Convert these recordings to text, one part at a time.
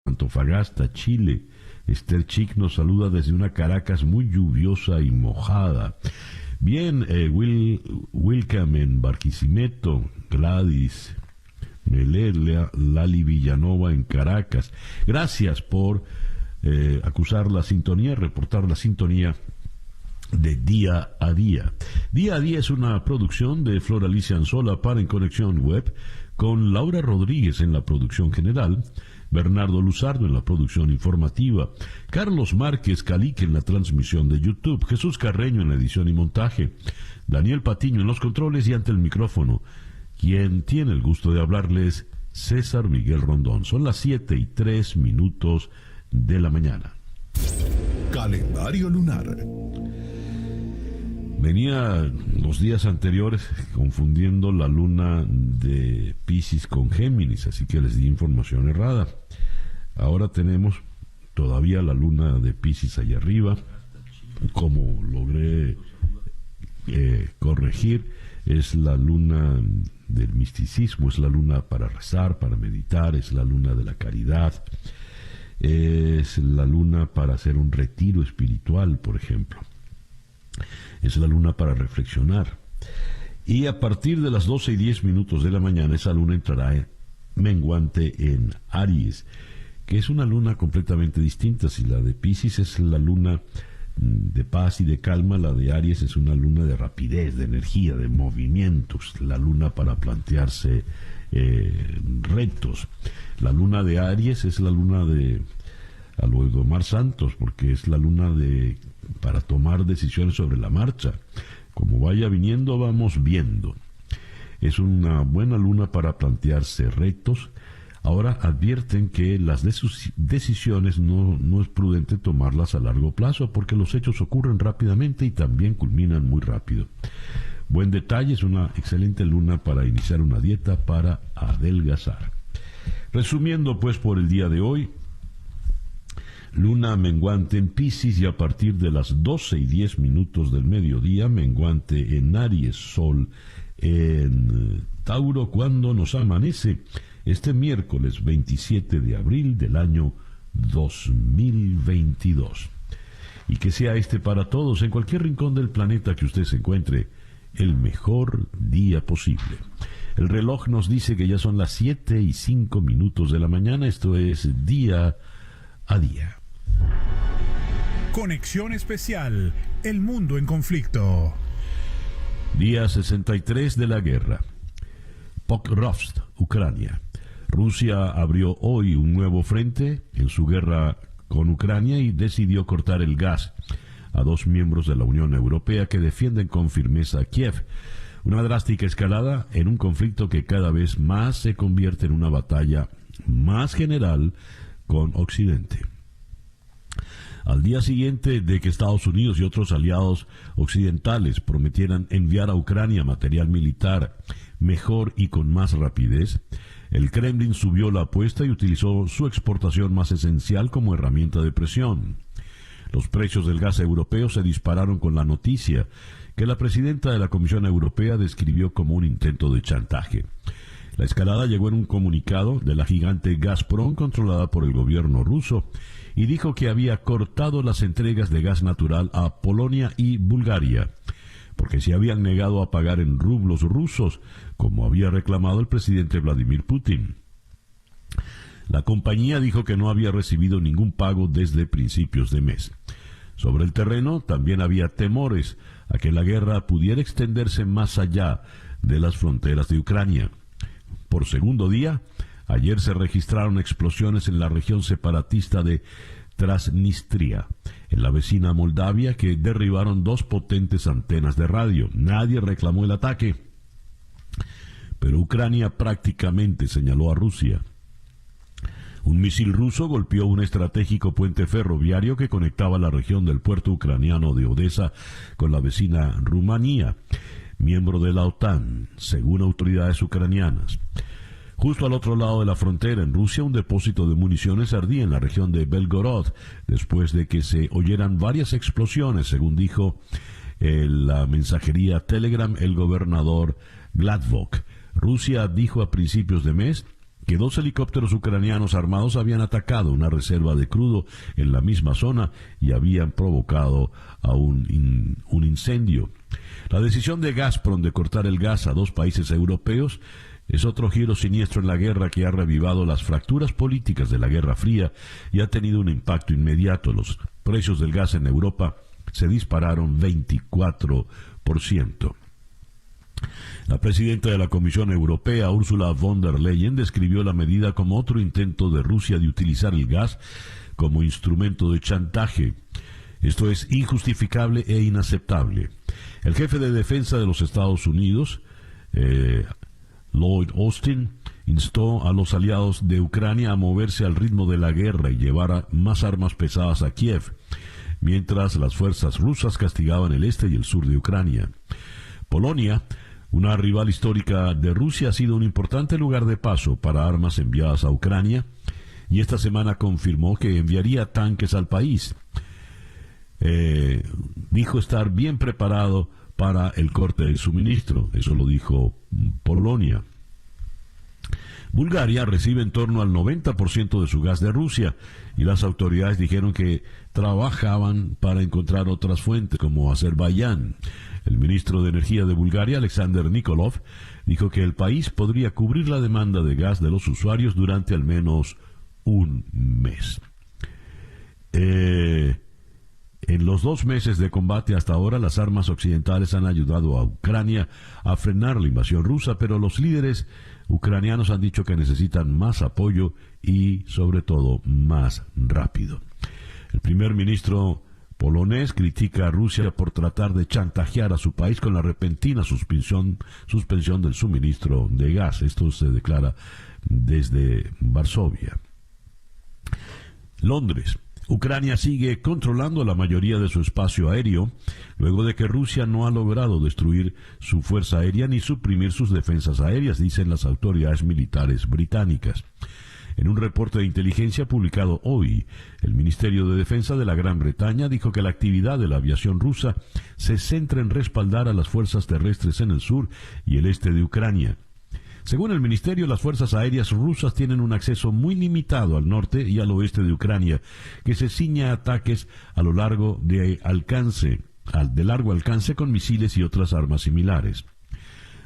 Antofagasta, Chile. Esther Chic nos saluda desde una Caracas muy lluviosa y mojada. Bien, Wilcam en Barquisimeto, Gladys Meler, Lali Villanova en Caracas. Gracias por acusar la sintonía, reportar la sintonía de Día a Día. Día a Día es una producción de Flor Alicia Anzola para En Conexión Web, con Laura Rodríguez en la producción general, Bernardo Luzardo en la producción informativa, Carlos Márquez Calique en la transmisión de YouTube, Jesús Carreño en la edición y montaje, Daniel Patiño en los controles y ante el micrófono. Quien tiene el gusto de hablarles, César Miguel Rondón. Son las 7:03 de la mañana. Calendario lunar. Venía los días anteriores confundiendo la luna de Piscis con Géminis, así que les di información errada. Ahora tenemos todavía la luna de Piscis allá arriba. Como logré corregir, es la luna del misticismo, es la luna para rezar, para meditar, es la luna de la caridad, es la luna para hacer un retiro espiritual, por ejemplo. Es la luna para reflexionar. Y a partir de las 12:10 de la mañana, esa luna entrará menguante en Aries, que es una luna completamente distinta. Si la de Piscis es la luna de paz y de calma, la de Aries es una luna de rapidez, de energía, de movimientos, la luna para plantearse retos. La luna de Aries es la luna de Alomar Santos, porque es la luna para tomar decisiones sobre la marcha. Como vaya viniendo, vamos viendo. Es una buena luna para plantearse retos. Ahora advierten que las decisiones no es prudente tomarlas a largo plazo, porque los hechos ocurren rápidamente y también culminan muy rápido. Buen detalle, es una excelente luna para iniciar una dieta, para adelgazar. Resumiendo pues por el día de hoy, luna menguante en Piscis y a partir de las 12:10 del mediodía, menguante en Aries, sol en Tauro, cuando nos amanece este miércoles 27 de abril del año 2022. Y que sea este para todos, en cualquier rincón del planeta que usted se encuentre, el mejor día posible. El reloj nos dice que ya son las 7:05 de la mañana. Esto es Día a Día. Conexión especial, el mundo en conflicto. Día 63 de la guerra. Pokrovsk, Ucrania. Rusia abrió hoy un nuevo frente en su guerra con Ucrania y decidió cortar el gas a 2 miembros de la Unión Europea que defienden con firmeza a Kiev. Una drástica escalada en un conflicto que cada vez más se convierte en una batalla más general con Occidente. Al día siguiente de que Estados Unidos y otros aliados occidentales prometieran enviar a Ucrania material militar mejor y con más rapidez, el Kremlin subió la apuesta y utilizó su exportación más esencial como herramienta de presión. Los precios del gas europeo se dispararon con la noticia que la presidenta de la Comisión Europea describió como un intento de chantaje. La escalada llegó en un comunicado de la gigante Gazprom, controlada por el gobierno ruso, y dijo que había cortado las entregas de gas natural a Polonia y Bulgaria, porque se habían negado a pagar en rublos rusos, como había reclamado el presidente Vladimir Putin. La compañía dijo que no había recibido ningún pago desde principios de mes. Sobre el terreno también había temores a que la guerra pudiera extenderse más allá de las fronteras de Ucrania. Por segundo día, ayer se registraron explosiones en la región separatista de Transnistria, en la vecina Moldavia, que derribaron 2 potentes antenas de radio. Nadie reclamó el ataque, pero Ucrania prácticamente señaló a Rusia. Un misil ruso golpeó un estratégico puente ferroviario que conectaba la región del puerto ucraniano de Odessa con la vecina Rumanía, miembro de la OTAN, según autoridades ucranianas. Justo al otro lado de la frontera, en Rusia, un depósito de municiones ardía en la región de Belgorod, después de que se oyeran varias explosiones, según dijo la mensajería Telegram el gobernador Gladvok. Rusia dijo a principios de mes que 2 helicópteros ucranianos armados habían atacado una reserva de crudo en la misma zona y habían provocado un incendio. La decisión de Gazprom de cortar el gas a 2 países europeos es otro giro siniestro en la guerra que ha revivado las fracturas políticas de la Guerra Fría y ha tenido un impacto inmediato. Los precios del gas en Europa se dispararon 24%. La presidenta de la Comisión Europea, Ursula von der Leyen, describió la medida como otro intento de Rusia de utilizar el gas como instrumento de chantaje. Esto es injustificable e inaceptable. El jefe de defensa de los Estados Unidos, Lloyd Austin, instó a los aliados de Ucrania a moverse al ritmo de la guerra y llevar más armas pesadas a Kiev, mientras las fuerzas rusas castigaban el este y el sur de Ucrania. Polonia, una rival histórica de Rusia, ha sido un importante lugar de paso para armas enviadas a Ucrania y esta semana confirmó que enviaría tanques al país. Dijo estar bien preparado para el corte del suministro. Eso lo dijo Polonia. Bulgaria recibe en torno al 90% de su gas de Rusia y las autoridades dijeron que trabajaban para encontrar otras fuentes como Azerbaiyán. El ministro de Energía de Bulgaria, Alexander Nikolov, dijo que el país podría cubrir la demanda de gas de los usuarios durante al menos un mes. En los 2 meses de combate hasta ahora, las armas occidentales han ayudado a Ucrania a frenar la invasión rusa, pero los líderes ucranianos han dicho que necesitan más apoyo y, sobre todo, más rápido. El primer ministro polonés critica a Rusia por tratar de chantajear a su país con la repentina suspensión del suministro de gas. Esto se declara desde Varsovia. Londres. Ucrania sigue controlando la mayoría de su espacio aéreo, luego de que Rusia no ha logrado destruir su fuerza aérea ni suprimir sus defensas aéreas, dicen las autoridades militares británicas. En un reporte de inteligencia publicado hoy, el Ministerio de Defensa de la Gran Bretaña dijo que la actividad de la aviación rusa se centra en respaldar a las fuerzas terrestres en el sur y el este de Ucrania. Según el ministerio, las fuerzas aéreas rusas tienen un acceso muy limitado al norte y al oeste de Ucrania, que se ciñe a ataques a lo largo de largo alcance con misiles y otras armas similares.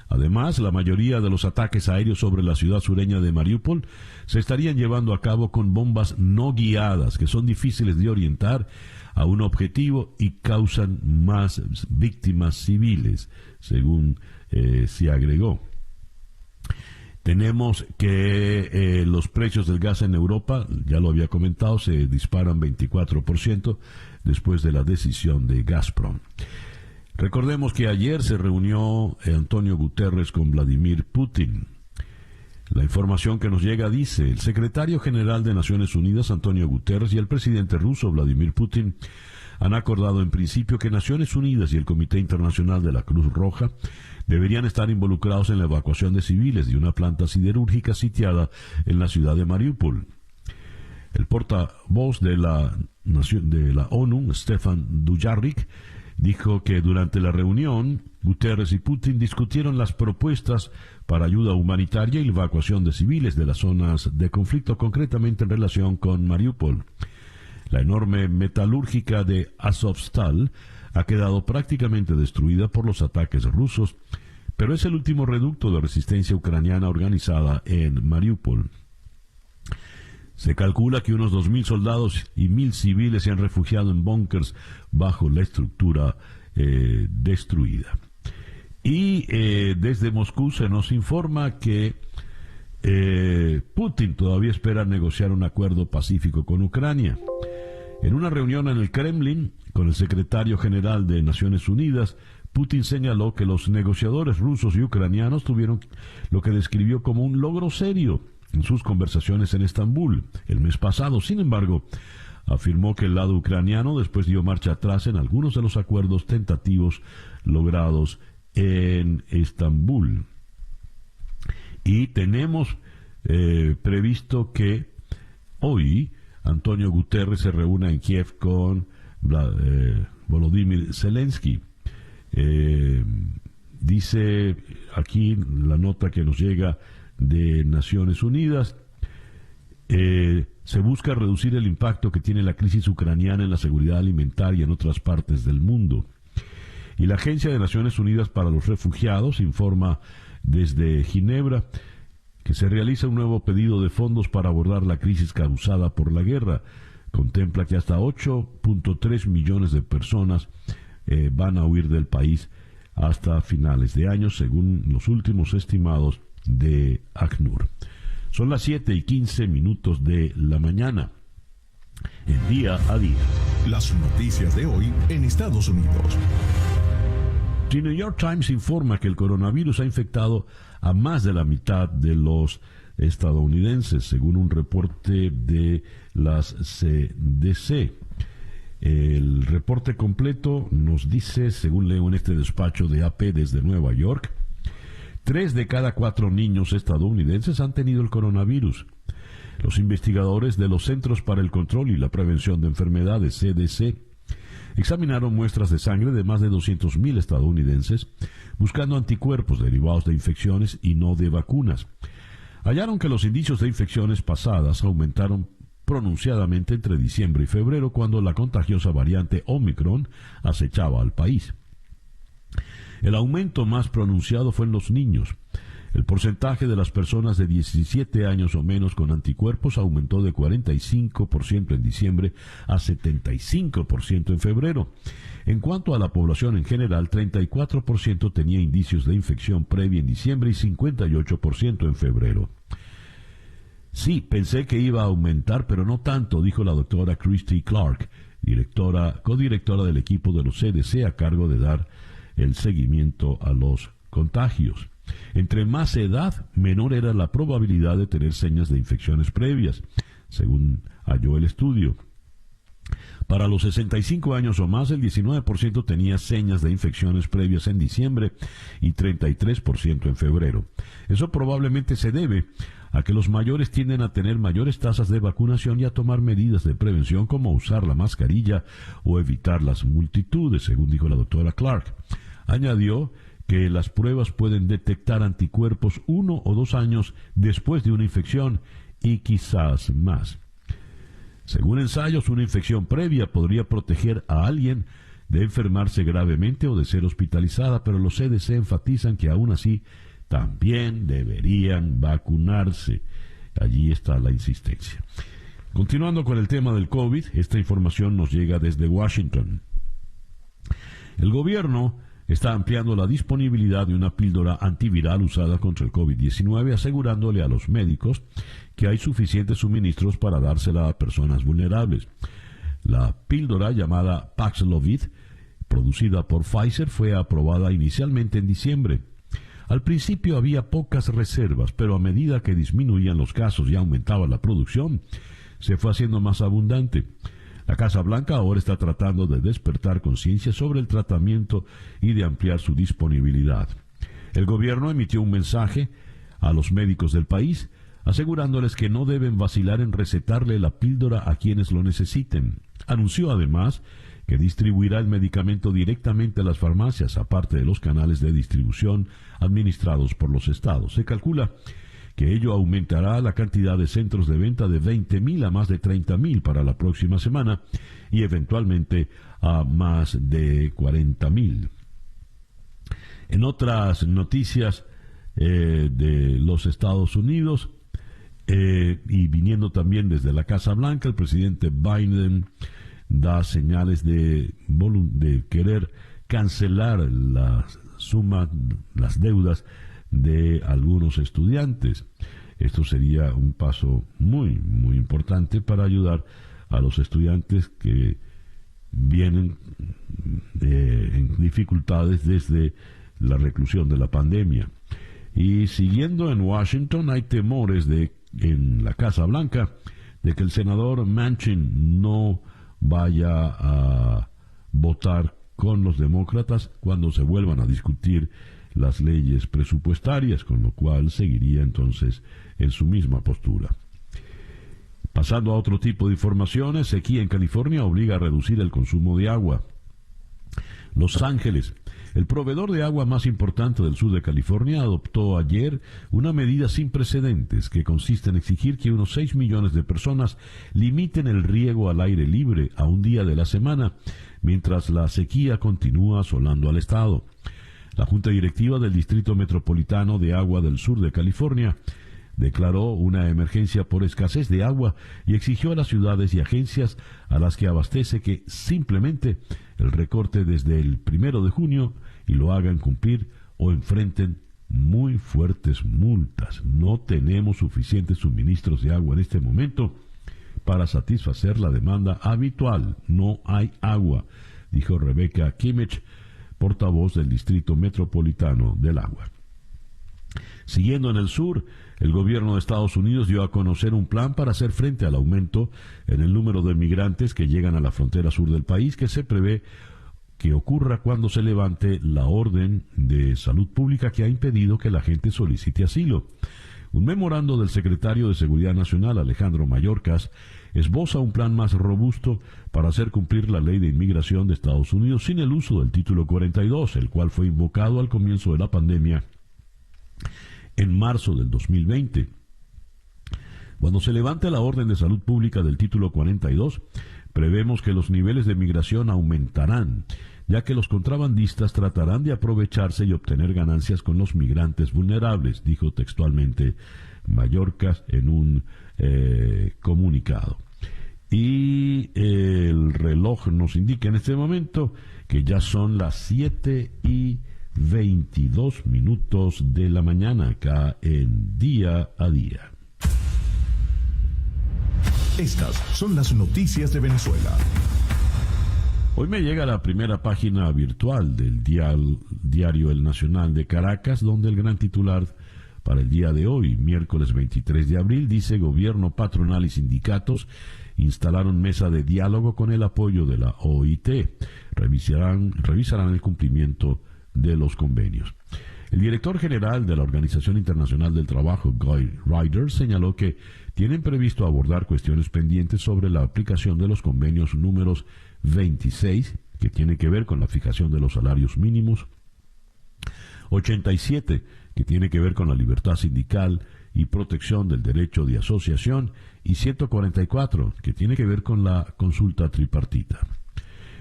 Además, la mayoría de los ataques aéreos sobre la ciudad sureña de Mariupol se estarían llevando a cabo con bombas no guiadas, que son difíciles de orientar a un objetivo y causan más víctimas civiles, según se agregó. Tenemos que los precios del gas en Europa, ya lo había comentado, se disparan 24% después de la decisión de Gazprom. Recordemos que ayer se reunió Antonio Guterres con Vladimir Putin. La información que nos llega dice: el secretario general de Naciones Unidas, Antonio Guterres, y el presidente ruso, Vladimir Putin, han acordado en principio que Naciones Unidas y el Comité Internacional de la Cruz Roja deberían estar involucrados en la evacuación de civiles de una planta siderúrgica sitiada en la ciudad de Mariupol. El portavoz de la ONU, Stefan Dujarric, dijo que durante la reunión Guterres y Putin discutieron las propuestas para ayuda humanitaria y la evacuación de civiles de las zonas de conflicto, concretamente en relación con Mariupol. La enorme metalúrgica de Azovstal ha quedado prácticamente destruida por los ataques rusos, pero es el último reducto de resistencia ucraniana organizada en Mariupol. Se calcula que unos 2.000 soldados y 1.000 civiles se han refugiado en búnkers bajo la estructura destruida. Y desde Moscú se nos informa que Putin todavía espera negociar un acuerdo pacífico con Ucrania. En una reunión en el Kremlin con el secretario general de Naciones Unidas, Putin señaló que los negociadores rusos y ucranianos tuvieron lo que describió como un logro serio en sus conversaciones en Estambul el mes pasado. Sin embargo, afirmó que el lado ucraniano después dio marcha atrás en algunos de los acuerdos tentativos logrados en Estambul. Y tenemos previsto que hoy Antonio Guterres se reúna en Kiev con Volodymyr Zelensky. Dice aquí la nota que nos llega de Naciones Unidas Se busca reducir el impacto que tiene la crisis ucraniana en la seguridad alimentaria en otras partes del mundo. Y la Agencia de Naciones Unidas para los Refugiados informa desde Ginebra que se realiza un nuevo pedido de fondos para abordar la crisis causada por la guerra. Contempla que hasta 8.3 millones de personas van a huir del país hasta finales de año, según los últimos estimados de ACNUR. Son las 7:15 de la mañana, en Día a Día. Las noticias de hoy en Estados Unidos. The New York Times informa que el coronavirus ha infectado a más de la mitad de los estadounidenses, según un reporte de las CDC. El reporte completo nos dice, según leo en este despacho de AP desde Nueva York, 3 de cada 4 niños estadounidenses han tenido el coronavirus. Los investigadores de los Centros para el Control y la Prevención de Enfermedades, CDC, examinaron muestras de sangre de más de 200,000 estadounidenses, buscando anticuerpos derivados de infecciones y no de vacunas. Hallaron que los indicios de infecciones pasadas aumentaron pronunciadamente entre diciembre y febrero, cuando la contagiosa variante Omicron acechaba al país. El aumento más pronunciado fue en los niños. El porcentaje de las personas de 17 años o menos con anticuerpos aumentó de 45% en diciembre a 75% en febrero. En cuanto a la población en general, 34% tenía indicios de infección previa en diciembre y 58% en febrero. Sí, pensé que iba a aumentar, pero no tanto, dijo la doctora Christy Clark, codirectora del equipo de los CDC a cargo de dar el seguimiento a los contagios. Entre más edad, menor era la probabilidad de tener señas de infecciones previas, según halló el estudio. Para los 65 años o más, el 19% tenía señas de infecciones previas en diciembre y 33% en febrero. Eso probablemente se debe a que los mayores tienden a tener mayores tasas de vacunación y a tomar medidas de prevención como usar la mascarilla o evitar las multitudes, según dijo la doctora Clark. Añadió que las pruebas pueden detectar anticuerpos 1 o 2 años después de una infección y quizás más. Según ensayos, una infección previa podría proteger a alguien de enfermarse gravemente o de ser hospitalizada, pero los CDC enfatizan que aún así también deberían vacunarse. Allí está la insistencia. Continuando con el tema del COVID, esta información nos llega desde Washington. El gobierno está ampliando la disponibilidad de una píldora antiviral usada contra el COVID-19, asegurándole a los médicos que hay suficientes suministros para dársela a personas vulnerables. La píldora llamada Paxlovid, producida por Pfizer, fue aprobada inicialmente en diciembre. Al principio había pocas reservas, pero a medida que disminuían los casos y aumentaba la producción, se fue haciendo más abundante. La Casa Blanca ahora está tratando de despertar conciencia sobre el tratamiento y de ampliar su disponibilidad. El gobierno emitió un mensaje a los médicos del país, asegurándoles que no deben vacilar en recetarle la píldora a quienes lo necesiten. Anunció además que distribuirá el medicamento directamente a las farmacias, aparte de los canales de distribución administrados por los estados. Se calcula que ello aumentará la cantidad de centros de venta de 20,000 a más de 30,000 para la próxima semana y eventualmente a más de 40,000. En otras noticias de los Estados Unidos, y viniendo también desde la Casa Blanca, el presidente Biden da señales de querer cancelar la suma, las deudas de algunos estudiantes. Esto sería un paso muy, muy importante para ayudar a los estudiantes que vienen en dificultades desde la reclusión de la pandemia. Y siguiendo en Washington, hay temores en la Casa Blanca de que el senador Manchin no vaya a votar con los demócratas cuando se vuelvan a discutir las leyes presupuestarias, con lo cual seguiría entonces en su misma postura. Pasando a otro tipo de informaciones, sequía en California obliga a reducir el consumo de agua. Los Ángeles El proveedor de agua más importante del sur de California adoptó ayer una medida sin precedentes que consiste en exigir que unos 6 millones de personas limiten el riego al aire libre a un día de la semana, mientras la sequía continúa asolando al estado. La Junta Directiva del Distrito Metropolitano de Agua del Sur de California declaró una emergencia por escasez de agua y exigió a las ciudades y agencias a las que abastece que simplemente el recorte desde el 1 de junio y lo hagan cumplir o enfrenten muy fuertes multas. No tenemos suficientes suministros de agua en este momento para satisfacer la demanda habitual. No hay agua, dijo Rebecca Kimmich, portavoz del Distrito Metropolitano del Agua. Siguiendo en el sur, el gobierno de Estados Unidos dio a conocer un plan para hacer frente al aumento en el número de migrantes que llegan a la frontera sur del país, que se prevé que ocurra cuando se levante la orden de salud pública que ha impedido que la gente solicite asilo. Un memorando del secretario de Seguridad Nacional, Alejandro Mayorkas, esboza un plan más robusto para hacer cumplir la ley de inmigración de Estados Unidos sin el uso del título 42, el cual fue invocado al comienzo de la pandemia en marzo del 2020. Cuando se levante la orden de salud pública del título 42, prevemos que los niveles de migración aumentarán, ya que los contrabandistas tratarán de aprovecharse y obtener ganancias con los migrantes vulnerables, dijo textualmente Mayorkas en un comunicado. Y el reloj nos indica en este momento que ya son las 7:22 de la mañana acá en Día a Día. Estas son las noticias de Venezuela. Hoy me llega la primera página virtual del diario El Nacional de Caracas, donde el gran titular para el día de hoy, miércoles 23 de abril, dice: Gobierno, patronal y sindicatos instalaron mesa de diálogo con el apoyo de la OIT. Revisarán el cumplimiento de los convenios. El director general de la Organización Internacional del Trabajo, Guy Ryder, señaló que tienen previsto abordar cuestiones pendientes sobre la aplicación de los convenios números 26, que tiene que ver con la fijación de los salarios mínimos, 87, que tiene que ver con la libertad sindical y protección del derecho de asociación, y 144, que tiene que ver con la consulta tripartita.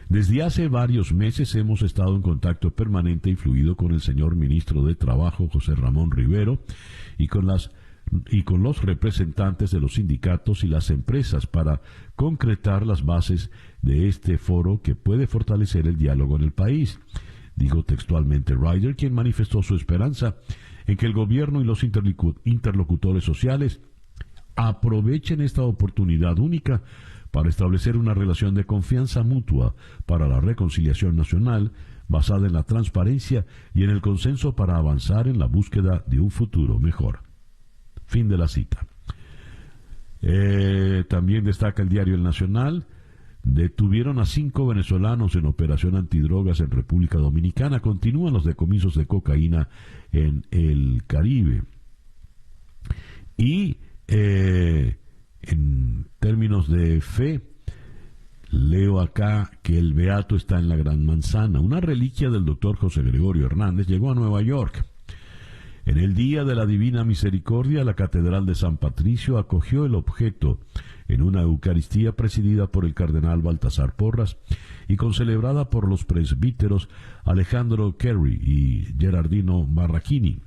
Desde hace varios meses hemos estado en contacto permanente y fluido con el señor ministro de Trabajo, José Ramón Rivero, y con los representantes de los sindicatos y las empresas para concretar las bases de este foro que puede fortalecer el diálogo en el país, dijo textualmente Ryder, quien manifestó su esperanza en que el gobierno y los interlocutores sociales aprovechen esta oportunidad única para establecer una relación de confianza mutua para la reconciliación nacional basada en la transparencia y en el consenso para avanzar en la búsqueda de un futuro mejor. Fin de la cita. También destaca el diario El Nacional: detuvieron a 5 venezolanos en operación antidrogas en República Dominicana. Continúan los decomisos de cocaína en el Caribe. Y en términos de fe, leo acá que el Beato está en la Gran Manzana. Una reliquia del doctor José Gregorio Hernández llegó a Nueva York. En el Día de la Divina Misericordia, la Catedral de San Patricio acogió el objeto en una Eucaristía presidida por el cardenal Baltasar Porras y concelebrada por los presbíteros Alejandro Kerry y Gerardino Marrachini,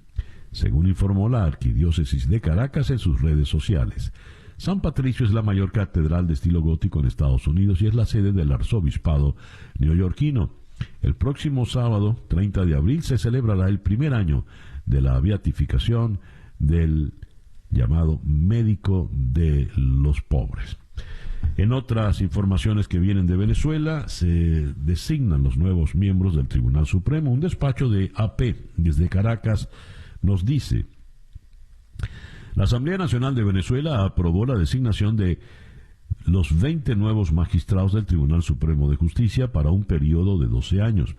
según informó la Arquidiócesis de Caracas en sus redes sociales. San Patricio es la mayor catedral de estilo gótico en Estados Unidos y es la sede del arzobispado neoyorquino. El próximo sábado, 30 de abril, se celebrará el primer año de la beatificación del llamado médico de los pobres. En otras informaciones que vienen de Venezuela, se designan los nuevos miembros del Tribunal Supremo. Un despacho de AP desde Caracas nos dice: la Asamblea Nacional de Venezuela aprobó la designación de los 20 nuevos magistrados del Tribunal Supremo de Justicia para un periodo de 12 años.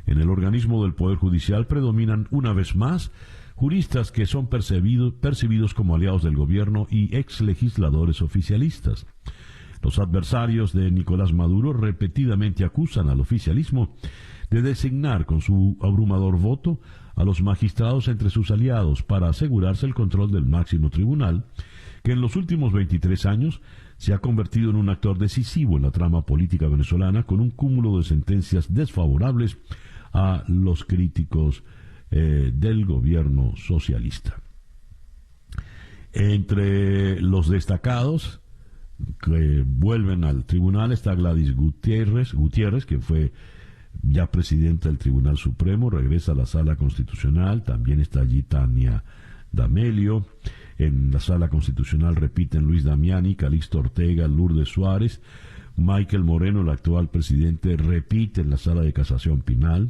En el organismo del Poder Judicial predominan una vez más juristas que son percibidos como aliados del gobierno y ex legisladores oficialistas. Los adversarios de Nicolás Maduro repetidamente acusan al oficialismo de designar con su abrumador voto a los magistrados entre sus aliados para asegurarse el control del máximo tribunal, que en los últimos 23 años se ha convertido en un actor decisivo en la trama política venezolana, con un cúmulo de sentencias desfavorables a los críticos del gobierno socialista. Entre los destacados que vuelven al tribunal está Gladys Gutiérrez, que fue ya presidenta del Tribunal Supremo, regresa a la Sala Constitucional. También está allí Tania D'Amelio. En la Sala Constitucional repiten Luis Damiani, Calixto Ortega, Lourdes Suárez. Michael Moreno, el actual presidente, repite en la Sala de Casación Penal.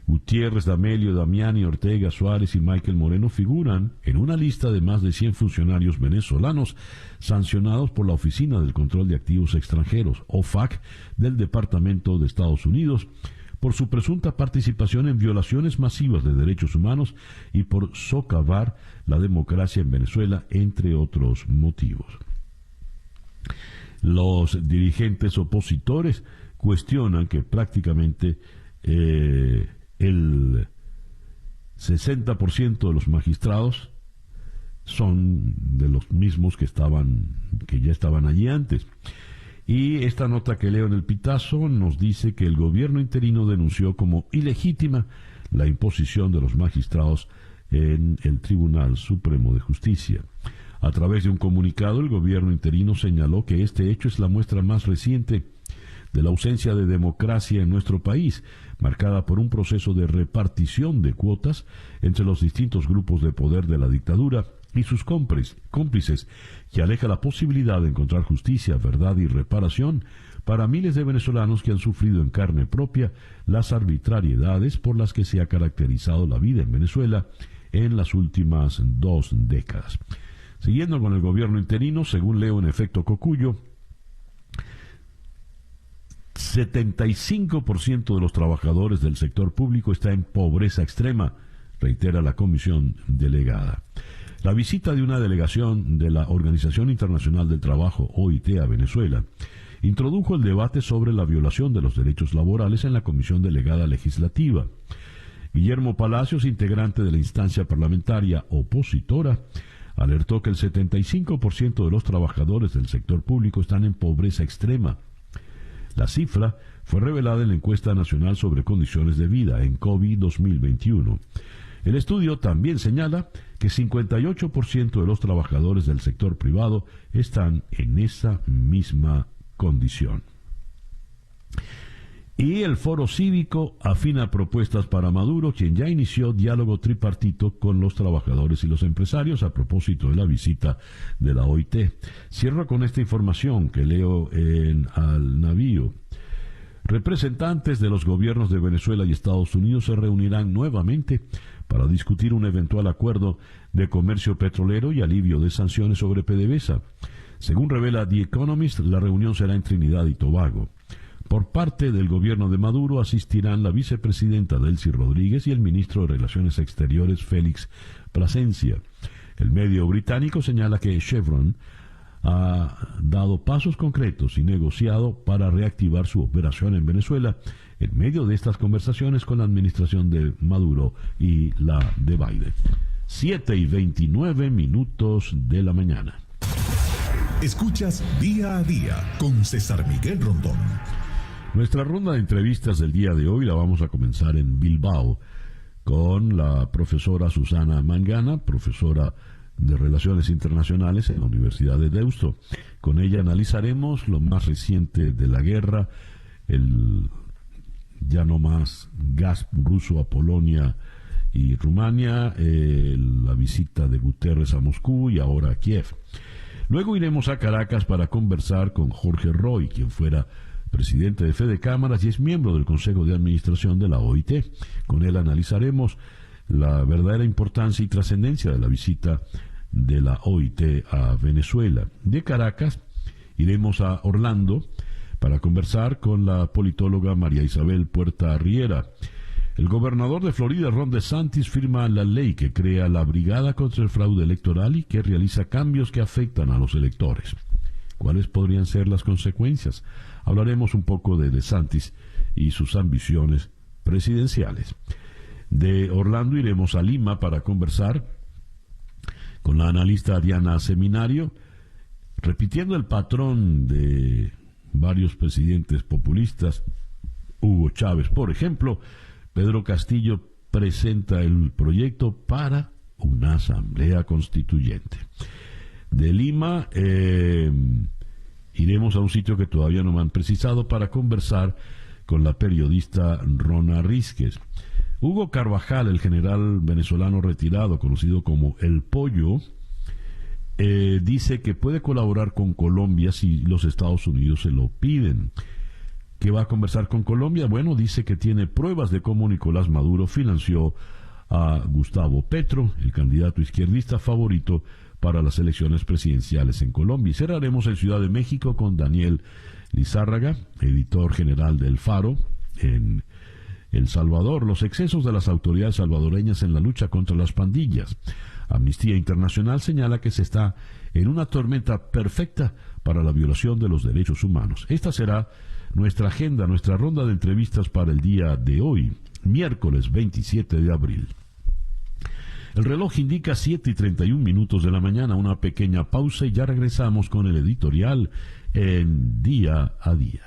Gutiérrez, D'Amelio, Damiani, Ortega, Suárez y Michael Moreno figuran en una lista de más de 100 funcionarios venezolanos sancionados por la Oficina del Control de Activos Extranjeros, OFAC, del Departamento de Estados Unidos, por su presunta participación en violaciones masivas de derechos humanos y por socavar la democracia en Venezuela, entre otros motivos. Los dirigentes opositores cuestionan que prácticamente el 60% de los magistrados son de los mismos que ya estaban allí antes. Y esta nota que leo en el Pitazo nos dice que el gobierno interino denunció como ilegítima la imposición de los magistrados en el Tribunal Supremo de Justicia. A través de un comunicado, el gobierno interino señaló que este hecho es la muestra más reciente de la ausencia de democracia en nuestro país, marcada por un proceso de repartición de cuotas entre los distintos grupos de poder de la dictadura y sus cómplices, que aleja la posibilidad de encontrar justicia, verdad y reparación para miles de venezolanos que han sufrido en carne propia las arbitrariedades por las que se ha caracterizado la vida en Venezuela en las últimas 2 décadas. Siguiendo con el gobierno interino, según leo en Efecto Cocuyo, 75% de los trabajadores del sector público está en pobreza extrema, reitera la comisión delegada. La visita de una delegación de la Organización Internacional del Trabajo, OIT, a Venezuela, introdujo el debate sobre la violación de los derechos laborales en la Comisión Delegada Legislativa. Guillermo Palacios, integrante de la instancia parlamentaria opositora, alertó que el 75% de los trabajadores del sector público están en pobreza extrema. La cifra fue revelada en la encuesta nacional sobre condiciones de vida, ENCOVI 2021. El estudio también señala que 58% de los trabajadores del sector privado están en esa misma condición. Y el Foro Cívico afina propuestas para Maduro, quien ya inició diálogo tripartito con los trabajadores y los empresarios a propósito de la visita de la OIT. Cierro con esta información que leo en Al Navío. Representantes de los gobiernos de Venezuela y Estados Unidos se reunirán nuevamente para discutir un eventual acuerdo de comercio petrolero y alivio de sanciones sobre PDVSA. Según revela The Economist, la reunión será en Trinidad y Tobago. Por parte del gobierno de Maduro asistirán la vicepresidenta Delcy Rodríguez y el ministro de Relaciones Exteriores Félix Plasencia. El medio británico señala que Chevron ha dado pasos concretos y negociado para reactivar su operación en Venezuela en medio de estas conversaciones con la administración de Maduro y la de Biden. 7:29 de la mañana. Escuchas Día a Día con César Miguel Rondón. Nuestra ronda de entrevistas del día de hoy la vamos a comenzar en Bilbao con la profesora Susana Mangana, profesora de Relaciones Internacionales en la Universidad de Deusto. Con ella analizaremos lo más reciente de la guerra, el ya no más gas ruso a Polonia y Rumania, la visita de Guterres a Moscú y ahora a Kiev. Luego iremos a Caracas para conversar con Jorge Roy, quien fuera presidente de Fede Cámaras y es miembro del Consejo de Administración de la OIT. Con él analizaremos la verdadera importancia y trascendencia de la visita de la OIT a Venezuela. De Caracas iremos a Orlando para conversar con la politóloga María Isabel Puerta Riera. El gobernador de Florida, Ron DeSantis, firma la ley que crea la Brigada contra el Fraude Electoral y que realiza cambios que afectan a los electores. ¿Cuáles podrían ser las consecuencias? Hablaremos un poco de DeSantis y sus ambiciones presidenciales. De Orlando iremos a Lima para conversar con la analista Diana Seminario, repitiendo el patrón de varios presidentes populistas. Hugo Chávez, por ejemplo. Pedro Castillo presenta el proyecto para una asamblea constituyente. De Lima iremos a un sitio que todavía no me han precisado para conversar con la periodista Rona Rísquez. Hugo Carvajal, el general venezolano retirado, conocido como El Pollo, dice que puede colaborar con Colombia si los Estados Unidos se lo piden. ¿Que va a conversar con Colombia? Bueno, dice que tiene pruebas de cómo Nicolás Maduro financió a Gustavo Petro, el candidato izquierdista favorito para las elecciones presidenciales en Colombia. Y cerraremos en Ciudad de México con Daniel Lizárraga, editor general del Faro en El Salvador, los excesos de las autoridades salvadoreñas en la lucha contra las pandillas. Amnistía Internacional señala que se está en una tormenta perfecta para la violación de los derechos humanos. Esta será nuestra agenda, nuestra ronda de entrevistas para el día de hoy, miércoles 27 de abril. El reloj indica 7:31 de la mañana, una pequeña pausa y ya regresamos con el editorial en Día a Día.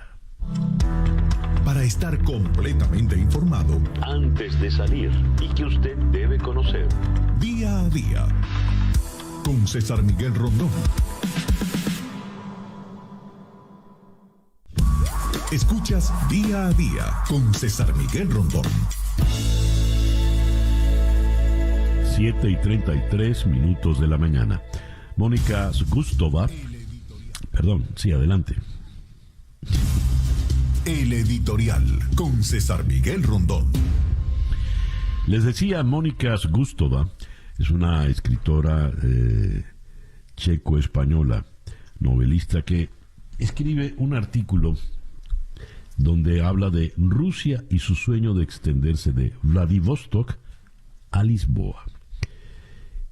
Para estar completamente informado, antes de salir y que usted debe conocer. Día a Día, con César Miguel Rondón. Escuchas Día a Día con César Miguel Rondón. 7:33 de la mañana. Mónica Gustova. Perdón, sí, adelante. El editorial con César Miguel Rondón. Les decía, Mónica Gustova es una escritora checo-española, novelista, que escribe un artículo donde habla de Rusia y su sueño de extenderse de Vladivostok a Lisboa.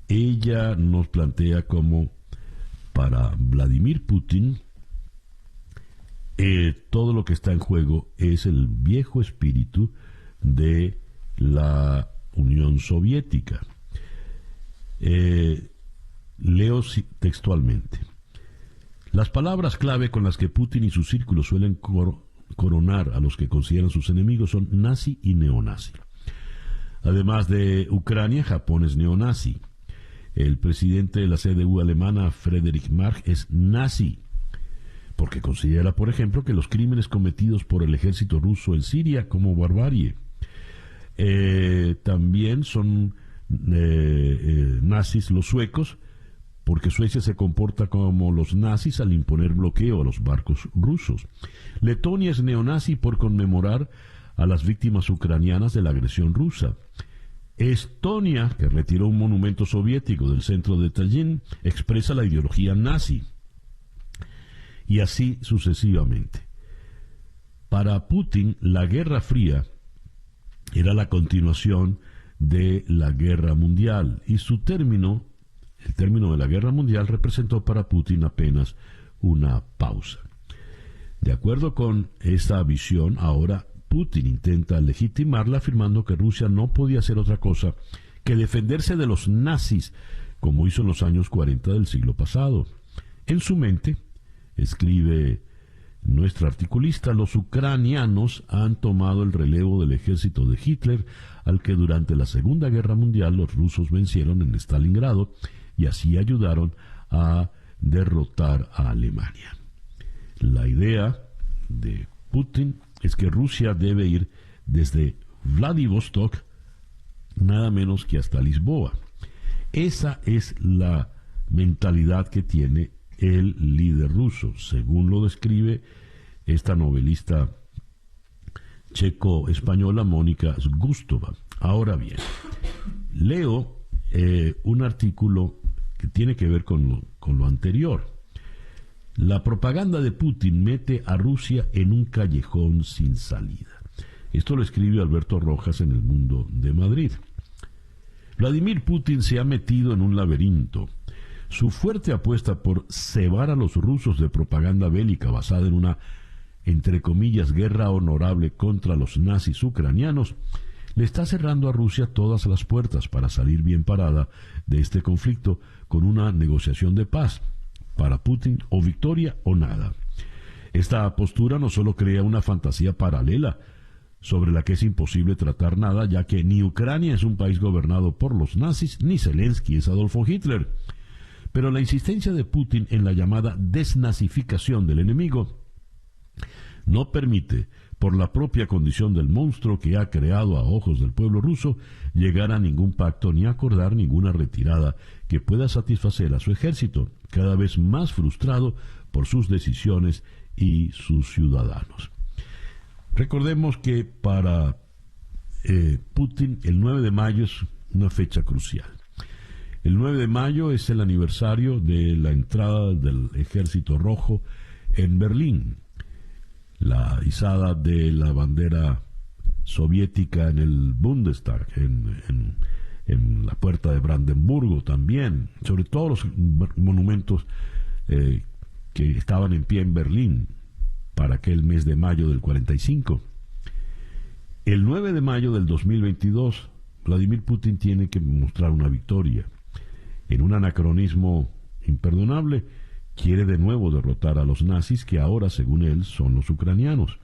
Ella nos plantea como para Vladimir Putin todo lo que está en juego es el viejo espíritu de la Unión Soviética. Leo textualmente. Las palabras clave con las que Putin y su círculo suelen coronar a los que consideran sus enemigos son nazi y neonazi. Además de Ucrania, Japón es neonazi. El presidente de la CDU alemana, Friedrich Marx, es nazi, porque considera, por ejemplo, que los crímenes cometidos por el ejército ruso en Siria como barbarie. También son nazis los suecos, porque Suecia se comporta como los nazis al imponer bloqueo a los barcos rusos. Letonia es neonazi por conmemorar a las víctimas ucranianas de la agresión rusa. Estonia, que retiró un monumento soviético del centro de Tallinn, expresa la ideología nazi. Y así sucesivamente. Para Putin, la Guerra Fría era la continuación de la Guerra Mundial, y su término, el término de la Guerra Mundial, representó para Putin apenas una pausa. De acuerdo con esta visión, ahora Putin intenta legitimarla afirmando que Rusia no podía hacer otra cosa que defenderse de los nazis, como hizo en los años 40 del siglo pasado. En su mente, escribe nuestra articulista, los ucranianos han tomado el relevo del ejército de Hitler, al que durante la Segunda Guerra Mundial los rusos vencieron en Stalingrado y así ayudaron a derrotar a Alemania. La idea de Putin es que Rusia debe ir desde Vladivostok nada menos que hasta Lisboa. Esa es la mentalidad que tiene el líder ruso, según lo describe esta novelista checo-española Mónica Gustova. Ahora bien, leo un artículo que tiene que ver con lo anterior. La propaganda de Putin mete a Rusia en un callejón sin salida. Esto lo escribe Alberto Rojas en El Mundo de Madrid. Vladimir Putin se ha metido en un laberinto. Su fuerte apuesta por cebar a los rusos de propaganda bélica basada en una entre comillas, guerra honorable contra los nazis ucranianos, le está cerrando a Rusia todas las puertas para salir bien parada de este conflicto con una negociación de paz. Para Putin, o victoria o nada. Esta postura no solo crea una fantasía paralela sobre la que es imposible tratar nada, ya que ni Ucrania es un país gobernado por los nazis, ni Zelensky es Adolfo Hitler. Pero la insistencia de Putin en la llamada desnazificación del enemigo no permite, por la propia condición del monstruo que ha creado a ojos del pueblo ruso, llegar a ningún pacto ni acordar ninguna retirada que pueda satisfacer a su ejército, cada vez más frustrado por sus decisiones y sus ciudadanos. Recordemos que para Putin el 9 de mayo es una fecha crucial. El 9 de mayo es el aniversario de la entrada del Ejército Rojo en Berlín, la izada de la bandera soviética en el Bundestag, en la puerta de Brandenburgo también, sobre todos los monumentos que estaban en pie en Berlín para aquel mes de mayo del 45. El 9 de mayo del 2022, Vladimir Putin tiene que mostrar una victoria. En un anacronismo imperdonable, quiere de nuevo derrotar a los nazis, que ahora, según él, son los ucranianos.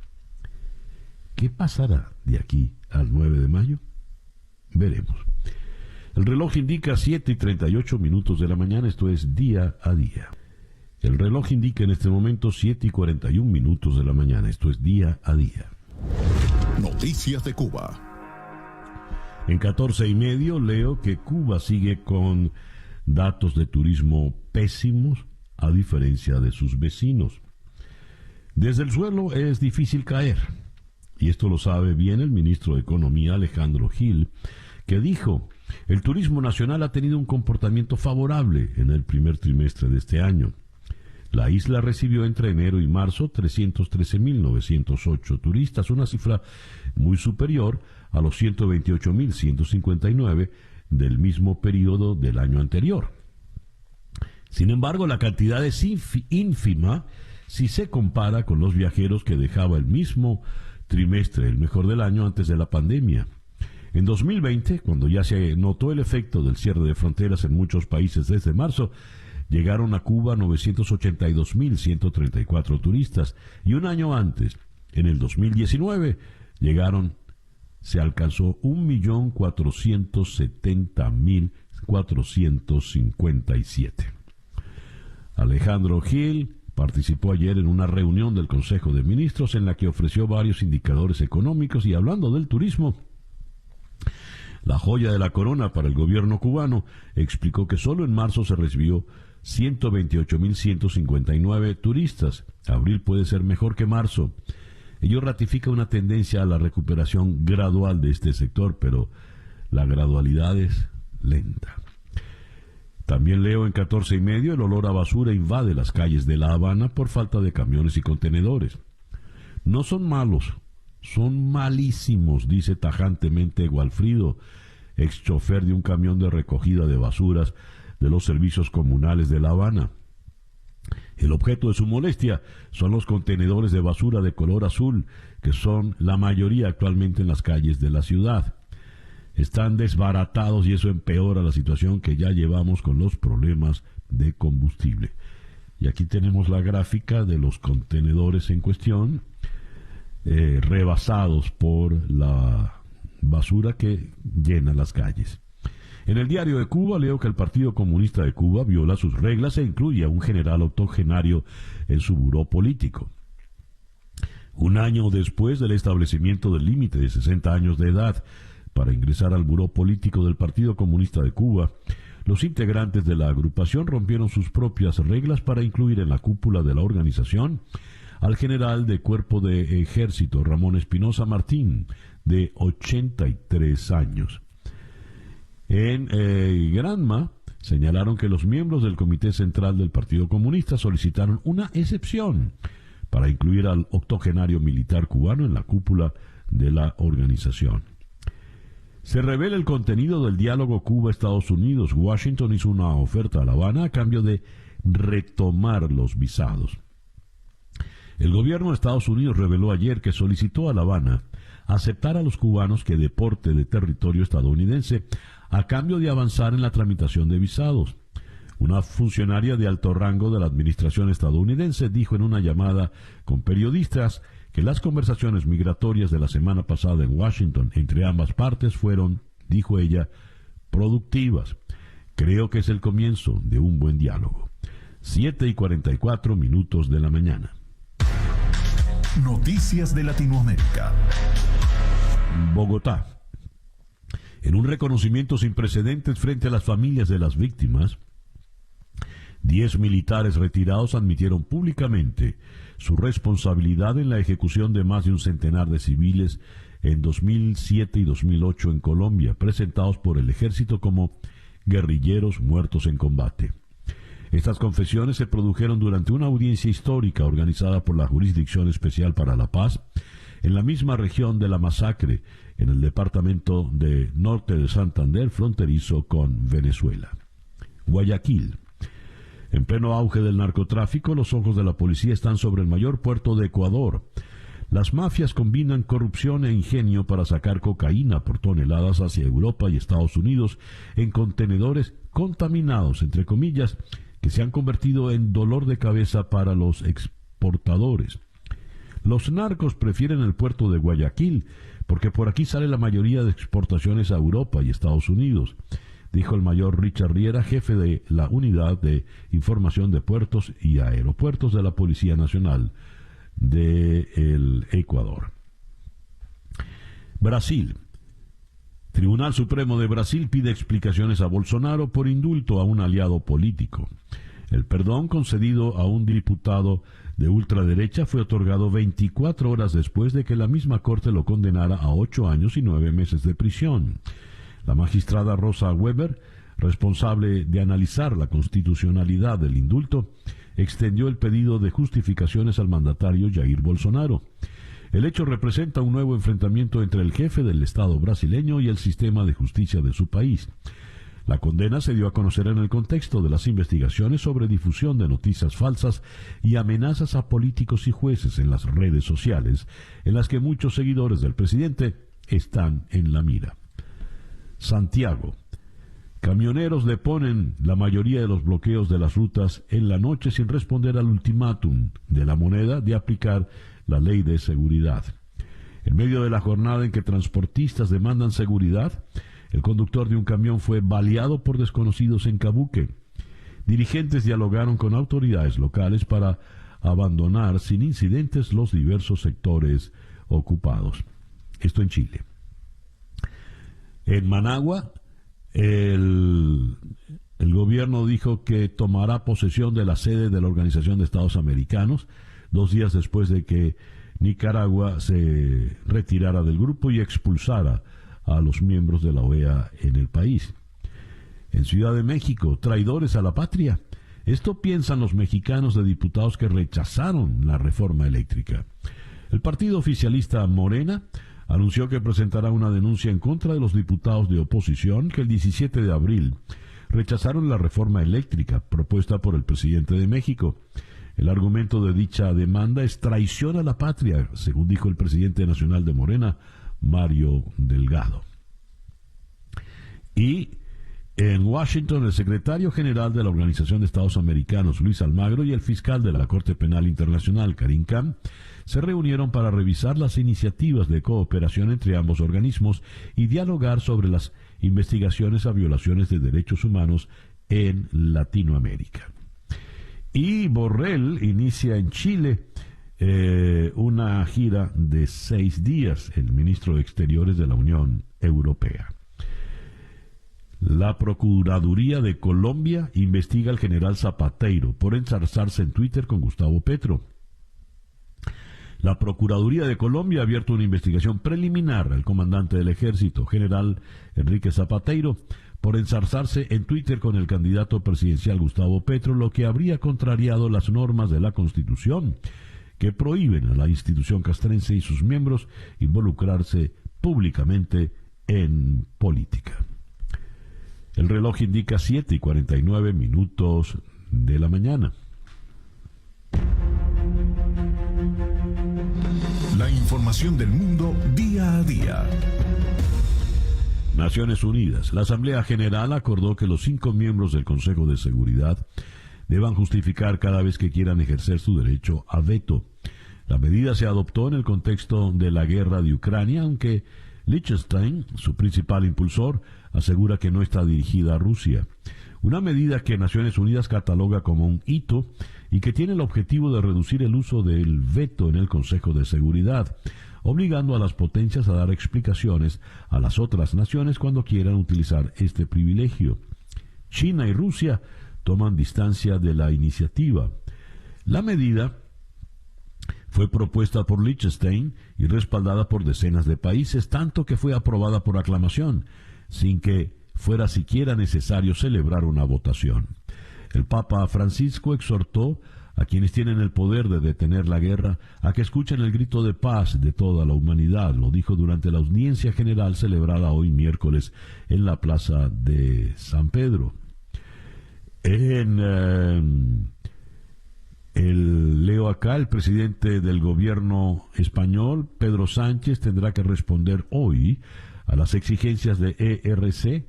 ¿Qué pasará de aquí al 9 de mayo? Veremos. El reloj indica 7:38 de la mañana, esto es Día a Día. El reloj indica en este momento 7:41 de la mañana, esto es Día a Día. Noticias de Cuba. En 14:30 leo que Cuba sigue con datos de turismo pésimos, a diferencia de sus vecinos. Desde el suelo es difícil caer, y esto lo sabe bien el ministro de Economía, Alejandro Gil, que dijo: el turismo nacional ha tenido un comportamiento favorable en el primer trimestre de este año. La isla recibió entre enero y marzo 313.908 turistas, una cifra muy superior a los 128.159 del mismo periodo del año anterior. Sin embargo, la cantidad es ínfima si se compara con los viajeros que dejaba el mismo trimestre, el mejor del año, antes de la pandemia. En 2020, cuando ya se notó el efecto del cierre de fronteras en muchos países desde marzo, llegaron a Cuba 982.134 turistas, y un año antes, en el 2019, se alcanzó 1.470.457. Alejandro Gil participó ayer en una reunión del Consejo de Ministros en la que ofreció varios indicadores económicos, y hablando del turismo, la joya de la corona para el gobierno cubano, explicó que solo en marzo se recibió 128.159 turistas. Abril puede ser mejor que marzo. Ello ratifica una tendencia a la recuperación gradual de este sector, pero la gradualidad es lenta. También leo en 14:30, el olor a basura invade las calles de La Habana por falta de camiones y contenedores. No son malos, son malísimos, dice tajantemente Gualfrido, ex chofer de un camión de recogida de basuras de los servicios comunales de La Habana. El objeto de su molestia son los contenedores de basura de color azul, que son la mayoría actualmente en las calles de la ciudad. Están desbaratados y eso empeora la situación que ya llevamos con los problemas de combustible. Y aquí tenemos la gráfica de los contenedores en cuestión, rebasados por la basura que llena las calles. En el Diario de Cuba leo que el Partido Comunista de Cuba viola sus reglas e incluye a un general octogenario en su buró político. Un año después del establecimiento del límite de 60 años de edad para ingresar al buró político del Partido Comunista de Cuba, los integrantes de la agrupación rompieron sus propias reglas para incluir en la cúpula de la organización al general de Cuerpo de Ejército Ramón Espinosa Martín, de 83 años. En Granma señalaron que los miembros del Comité Central del Partido Comunista solicitaron una excepción para incluir al octogenario militar cubano en la cúpula de la organización. Se revela el contenido del diálogo Cuba-Estados Unidos. Washington hizo una oferta a La Habana a cambio de retomar los visados. El gobierno de Estados Unidos reveló ayer que solicitó a La Habana aceptar a los cubanos que deporte de territorio estadounidense a cambio de avanzar en la tramitación de visados. Una funcionaria de alto rango de la administración estadounidense dijo en una llamada con periodistas que las conversaciones migratorias de la semana pasada en Washington entre ambas partes fueron, dijo ella, productivas. Creo que es el comienzo de un buen diálogo. 7:44 de la mañana. Noticias de Latinoamérica. Bogotá. En un reconocimiento sin precedentes frente a las familias de las víctimas, 10 militares retirados admitieron públicamente su responsabilidad en la ejecución de más de un centenar de civiles en 2007 y 2008 en Colombia, presentados por el ejército como guerrilleros muertos en combate. Estas confesiones se produjeron durante una audiencia histórica organizada por la Jurisdicción Especial para la Paz en la misma región de la masacre, en el departamento de Norte de Santander, fronterizo con Venezuela. Guayaquil. En pleno auge del narcotráfico, los ojos de la policía están sobre el mayor puerto de Ecuador. Las mafias combinan corrupción e ingenio para sacar cocaína por toneladas hacia Europa y Estados Unidos en contenedores contaminados, entre comillas, que se han convertido en dolor de cabeza para los exportadores. Los narcos prefieren el puerto de Guayaquil porque por aquí sale la mayoría de exportaciones a Europa y Estados Unidos, dijo el mayor Richard Riera, jefe de la Unidad de Información de Puertos y Aeropuertos de la Policía Nacional del Ecuador. Brasil. Tribunal Supremo de Brasil pide explicaciones a Bolsonaro por indulto a un aliado político. El perdón concedido a un diputado de ultraderecha fue otorgado 24 horas después de que la misma corte lo condenara a 8 años y 9 meses de prisión. La magistrada Rosa Weber, responsable de analizar la constitucionalidad del indulto, extendió el pedido de justificaciones al mandatario Jair Bolsonaro. El hecho representa un nuevo enfrentamiento entre el jefe del Estado brasileño y el sistema de justicia de su país. La condena se dio a conocer en el contexto de las investigaciones sobre difusión de noticias falsas y amenazas a políticos y jueces en las redes sociales, en las que muchos seguidores del presidente están en la mira. Santiago. Camioneros deponen la mayoría de los bloqueos de las rutas en la noche sin responder al ultimátum de la moneda de aplicar la ley de seguridad. En medio de la jornada en que transportistas demandan seguridad, el conductor de un camión fue baleado por desconocidos en Cabuque. Dirigentes dialogaron con autoridades locales para abandonar sin incidentes los diversos sectores ocupados. Esto en Chile. En Managua, el gobierno dijo que tomará posesión de la sede de la Organización de Estados Americanos 2 días después de que Nicaragua se retirara del grupo y expulsara a los miembros de la OEA en el país. En Ciudad de México, traidores a la patria. Esto piensan los mexicanos de diputados que rechazaron la reforma eléctrica. El partido oficialista Morena anunció que presentará una denuncia en contra de los diputados de oposición que el 17 de abril rechazaron la reforma eléctrica propuesta por el presidente de México. El argumento de dicha demanda es traición a la patria, según dijo el presidente nacional de Morena, Mario Delgado. Y en Washington, el secretario general de la Organización de Estados Americanos, Luis Almagro, y el fiscal de la Corte Penal Internacional, Karim Khan, se reunieron para revisar las iniciativas de cooperación entre ambos organismos y dialogar sobre las investigaciones a violaciones de derechos humanos en Latinoamérica. Y Borrell inicia en Chile una gira de 6 días, el ministro de Exteriores de la Unión Europea. La Procuraduría de Colombia investiga al general Zapateiro por ensarzarse en Twitter con Gustavo Petro. La Procuraduría de Colombia ha abierto una investigación preliminar al comandante del ejército, general Enrique Zapateiro, por ensarzarse en Twitter con el candidato presidencial Gustavo Petro, lo que habría contrariado las normas de la Constitución que prohíben a la institución castrense y sus miembros involucrarse públicamente en política. El reloj indica 7:49 de la mañana. información del mundo día a día. Naciones Unidas. La Asamblea General acordó que los 5 miembros del Consejo de Seguridad deban justificar cada vez que quieran ejercer su derecho a veto. La medida se adoptó en el contexto de la guerra de Ucrania, aunque Liechtenstein, su principal impulsor, asegura que no está dirigida a Rusia. Una medida que Naciones Unidas cataloga como un hito y que tiene el objetivo de reducir el uso del veto en el Consejo de Seguridad, obligando a las potencias a dar explicaciones a las otras naciones cuando quieran utilizar este privilegio. China y Rusia toman distancia de la iniciativa. La medida fue propuesta por Liechtenstein y respaldada por decenas de países, tanto que fue aprobada por aclamación, sin que fuera siquiera necesario celebrar una votación. El Papa Francisco exhortó a quienes tienen el poder de detener la guerra a que escuchen el grito de paz de toda la humanidad. Lo dijo durante la audiencia general celebrada hoy miércoles en la plaza de San Pedro. Leo acá, el presidente del gobierno español, Pedro Sánchez, tendrá que responder hoy a las exigencias de ERC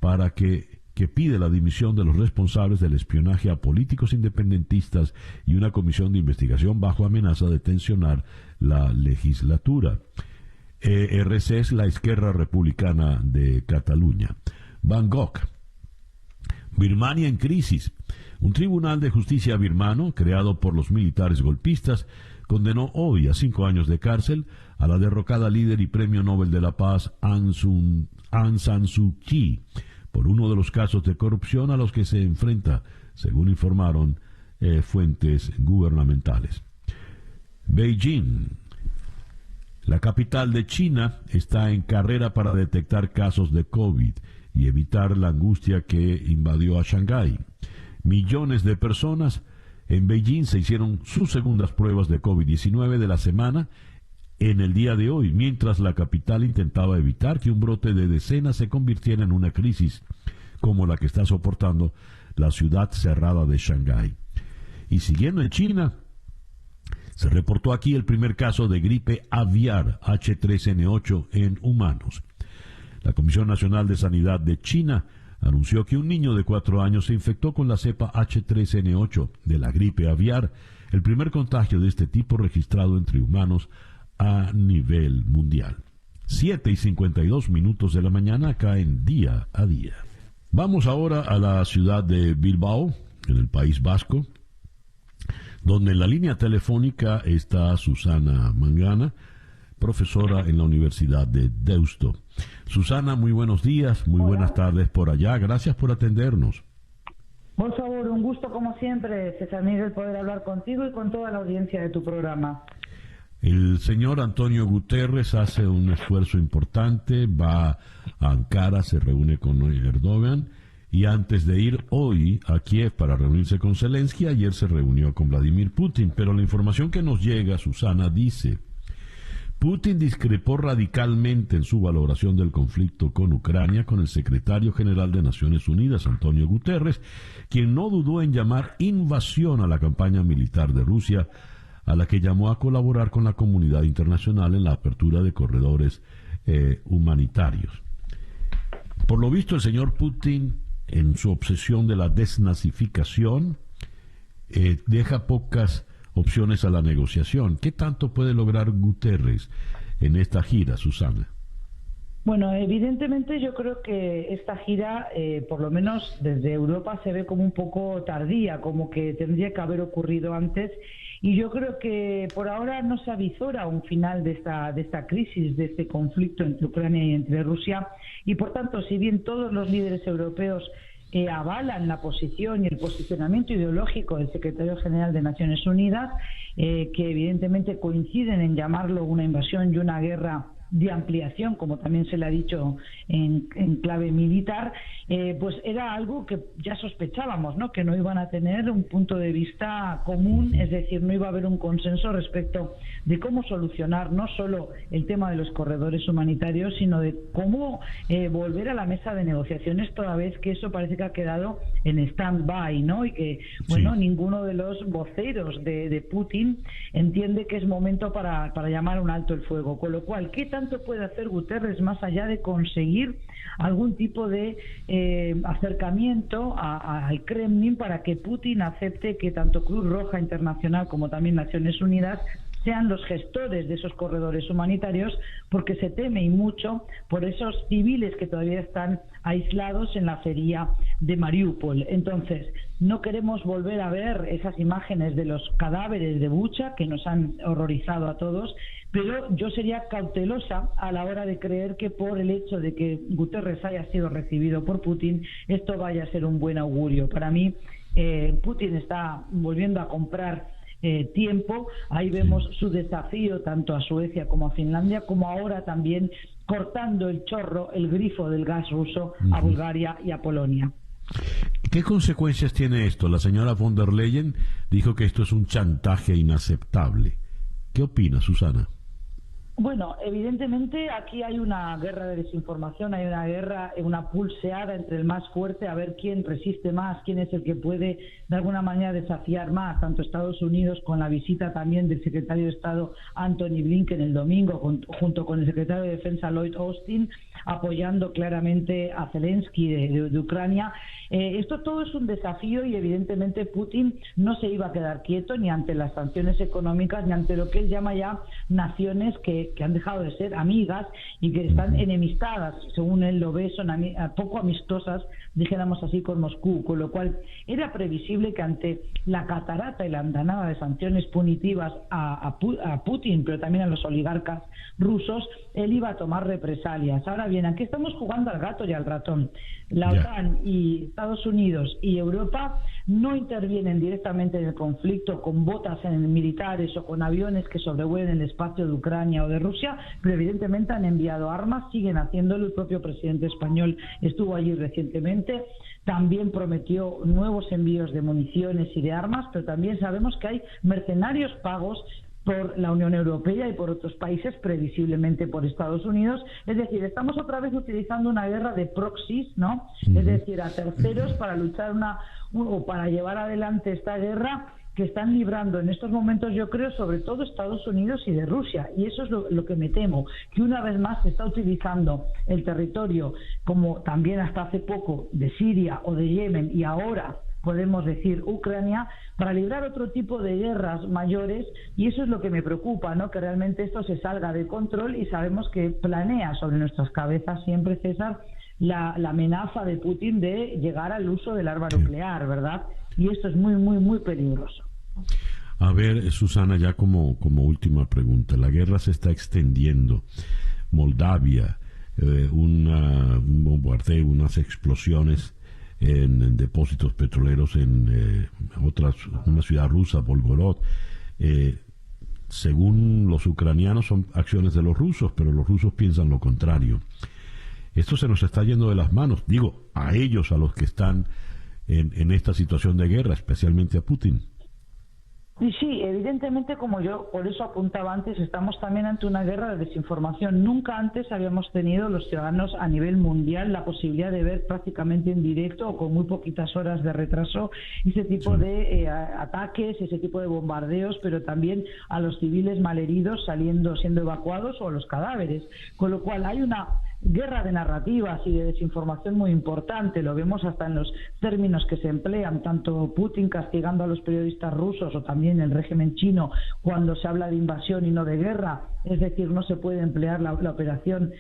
para que pide la dimisión de los responsables del espionaje a políticos independentistas y una comisión de investigación bajo amenaza de tensionar la legislatura. ERC es la Esquerra Republicana de Cataluña. Bangkok. Birmania en crisis. Un tribunal de justicia birmano, creado por los militares golpistas, condenó hoy a 5 años de cárcel a la derrocada líder y premio Nobel de la Paz Aung San Suu Kyi por uno de los casos de corrupción a los que se enfrenta, según informaron fuentes gubernamentales. Beijing. La capital de China está en carrera para detectar casos de COVID y evitar la angustia que invadió a Shanghái. Millones de personas en Beijing se hicieron sus segundas pruebas de COVID-19 de la semana en el día de hoy, mientras la capital intentaba evitar que un brote de decenas se convirtiera en una crisis como la que está soportando la ciudad cerrada de Shanghái. Y siguiendo en China, se reportó aquí el primer caso de gripe aviar H3N8 en humanos. La Comisión Nacional de Sanidad de China anunció que un niño de 4 años se infectó con la cepa H3N8 de la gripe aviar, el primer contagio de este tipo registrado entre humanos a nivel mundial. 7:52 de la mañana acá en Día a Día. Vamos ahora a la ciudad de Bilbao, en el País Vasco, donde en la línea telefónica está Susana Mangana, profesora en la Universidad de Deusto. Susana, muy buenos días, muy buenas tardes por allá. Gracias por atendernos. Por favor, un gusto como siempre, César Miguel, poder hablar contigo y con toda la audiencia de tu programa. El señor Antonio Guterres hace un esfuerzo importante, va a Ankara, se reúne con Erdogan y antes de ir hoy a Kiev para reunirse con Zelensky, ayer se reunió con Vladimir Putin. Pero la información que nos llega, Susana, dice: Putin discrepó radicalmente en su valoración del conflicto con Ucrania con el secretario general de Naciones Unidas, Antonio Guterres, quien no dudó en llamar invasión a la campaña militar de Rusia, a la que llamó a colaborar con la comunidad internacional en la apertura de corredores humanitarios. Por lo visto, el señor Putin, en su obsesión de la desnazificación, deja pocas opciones a la negociación. ¿Qué tanto puede lograr Guterres en esta gira, Susana? Bueno, evidentemente yo creo que esta gira, por lo menos desde Europa, se ve como un poco tardía, como que tendría que haber ocurrido antes. Y yo creo que por ahora no se avisora un final de esta crisis, de este conflicto entre Ucrania y entre Rusia. Y por tanto, si bien todos los líderes europeos avalan la posición y el posicionamiento ideológico del secretario general de Naciones Unidas, que evidentemente coinciden en llamarlo una invasión y una guerra de ampliación, como también se le ha dicho en clave militar, pues era algo que ya sospechábamos, ¿no? Que no iban a tener un punto de vista común, es decir, no iba a haber un consenso respecto de cómo solucionar no solo el tema de los corredores humanitarios, sino de cómo volver a la mesa de negociaciones, toda vez que eso parece que ha quedado en stand-by, ¿no? Y que, bueno, sí, ninguno de los voceros de Putin entiende que es momento para llamar a un alto el fuego. Con lo cual, ¿qué tanto puede hacer Guterres más allá de conseguir algún tipo de acercamiento al Kremlin para que Putin acepte que tanto Cruz Roja Internacional como también Naciones Unidas sean los gestores de esos corredores humanitarios, porque se teme y mucho por esos civiles que todavía están aislados en la acería de Mariupol? Entonces, no queremos volver a ver esas imágenes de los cadáveres de Bucha que nos han horrorizado a todos, pero yo sería cautelosa a la hora de creer que por el hecho de que Guterres haya sido recibido por Putin, esto vaya a ser un buen augurio. Para mí, Putin está volviendo a comprar tiempo. Ahí vemos su desafío tanto a Suecia como a Finlandia, como ahora también cortando el chorro, el grifo del gas ruso a Bulgaria y a Polonia. ¿Qué consecuencias tiene esto? La señora von der Leyen dijo que esto es un chantaje inaceptable. ¿Qué opina, Susana? Bueno, evidentemente aquí hay una guerra de desinformación, hay una guerra, una pulseada entre el más fuerte, a ver quién resiste más, quién es el que puede de alguna manera desafiar más, tanto Estados Unidos, con la visita también del secretario de Estado Antony Blinken el domingo, junto con el secretario de Defensa Lloyd Austin, apoyando claramente a Zelensky de Ucrania. Esto todo es un desafío y evidentemente Putin no se iba a quedar quieto ni ante las sanciones económicas ni ante lo que él llama ya naciones que han dejado de ser amigas y que están enemistadas, según él lo ve, son poco amistosas, dijéramos así, con Moscú, con lo cual era previsible que ante la catarata y la andanada de sanciones punitivas a Putin, pero también a los oligarcas rusos, él iba a tomar represalias. Ahora bien, aquí estamos jugando al gato y al ratón. La OTAN y Estados Unidos y Europa no intervienen directamente en el conflicto con botas en militares o con aviones que sobrevuelen el espacio de Ucrania o de Rusia, pero evidentemente han enviado armas, siguen haciéndolo. El propio presidente español estuvo allí recientemente, también prometió nuevos envíos de municiones y de armas, pero también sabemos que hay mercenarios pagos por la Unión Europea y por otros países, previsiblemente por Estados Unidos. Es decir, estamos otra vez utilizando una guerra de proxies, ¿no? Es decir, a terceros para luchar o para llevar adelante esta guerra que están librando en estos momentos, yo creo, sobre todo Estados Unidos y de Rusia. Y eso es lo que me temo, que una vez más se está utilizando el territorio, como también hasta hace poco, de Siria o de Yemen, y ahora podemos decir Ucrania, para librar otro tipo de guerras mayores, y eso es lo que me preocupa, ¿no? Que realmente esto se salga de control, y sabemos que planea sobre nuestras cabezas siempre, César, la amenaza de Putin de llegar al uso del arma nuclear, ¿verdad? Y esto es muy, muy, muy peligroso. A ver, Susana, ya como última pregunta, la guerra se está extendiendo. Moldavia, un bombardeo, unas explosiones en depósitos petroleros en una ciudad rusa, Volgorod. Según los ucranianos son acciones de los rusos, pero los rusos piensan lo contrario. Esto se nos está yendo de las manos, digo, a ellos, a los que están en esta situación de guerra, especialmente a Putin. Y sí, evidentemente, como yo por eso apuntaba antes, estamos también ante una guerra de desinformación. Nunca antes habíamos tenido los ciudadanos a nivel mundial la posibilidad de ver prácticamente en directo o con muy poquitas horas de retraso ese tipo de ataques, ese tipo de bombardeos, pero también a los civiles malheridos siendo evacuados, o a los cadáveres. Con lo cual hay una guerra de narrativas y de desinformación muy importante. Lo vemos hasta en los términos que se emplean, tanto Putin castigando a los periodistas rusos o también el régimen chino cuando se habla de invasión y no de guerra. Es decir, no se puede emplear la operación,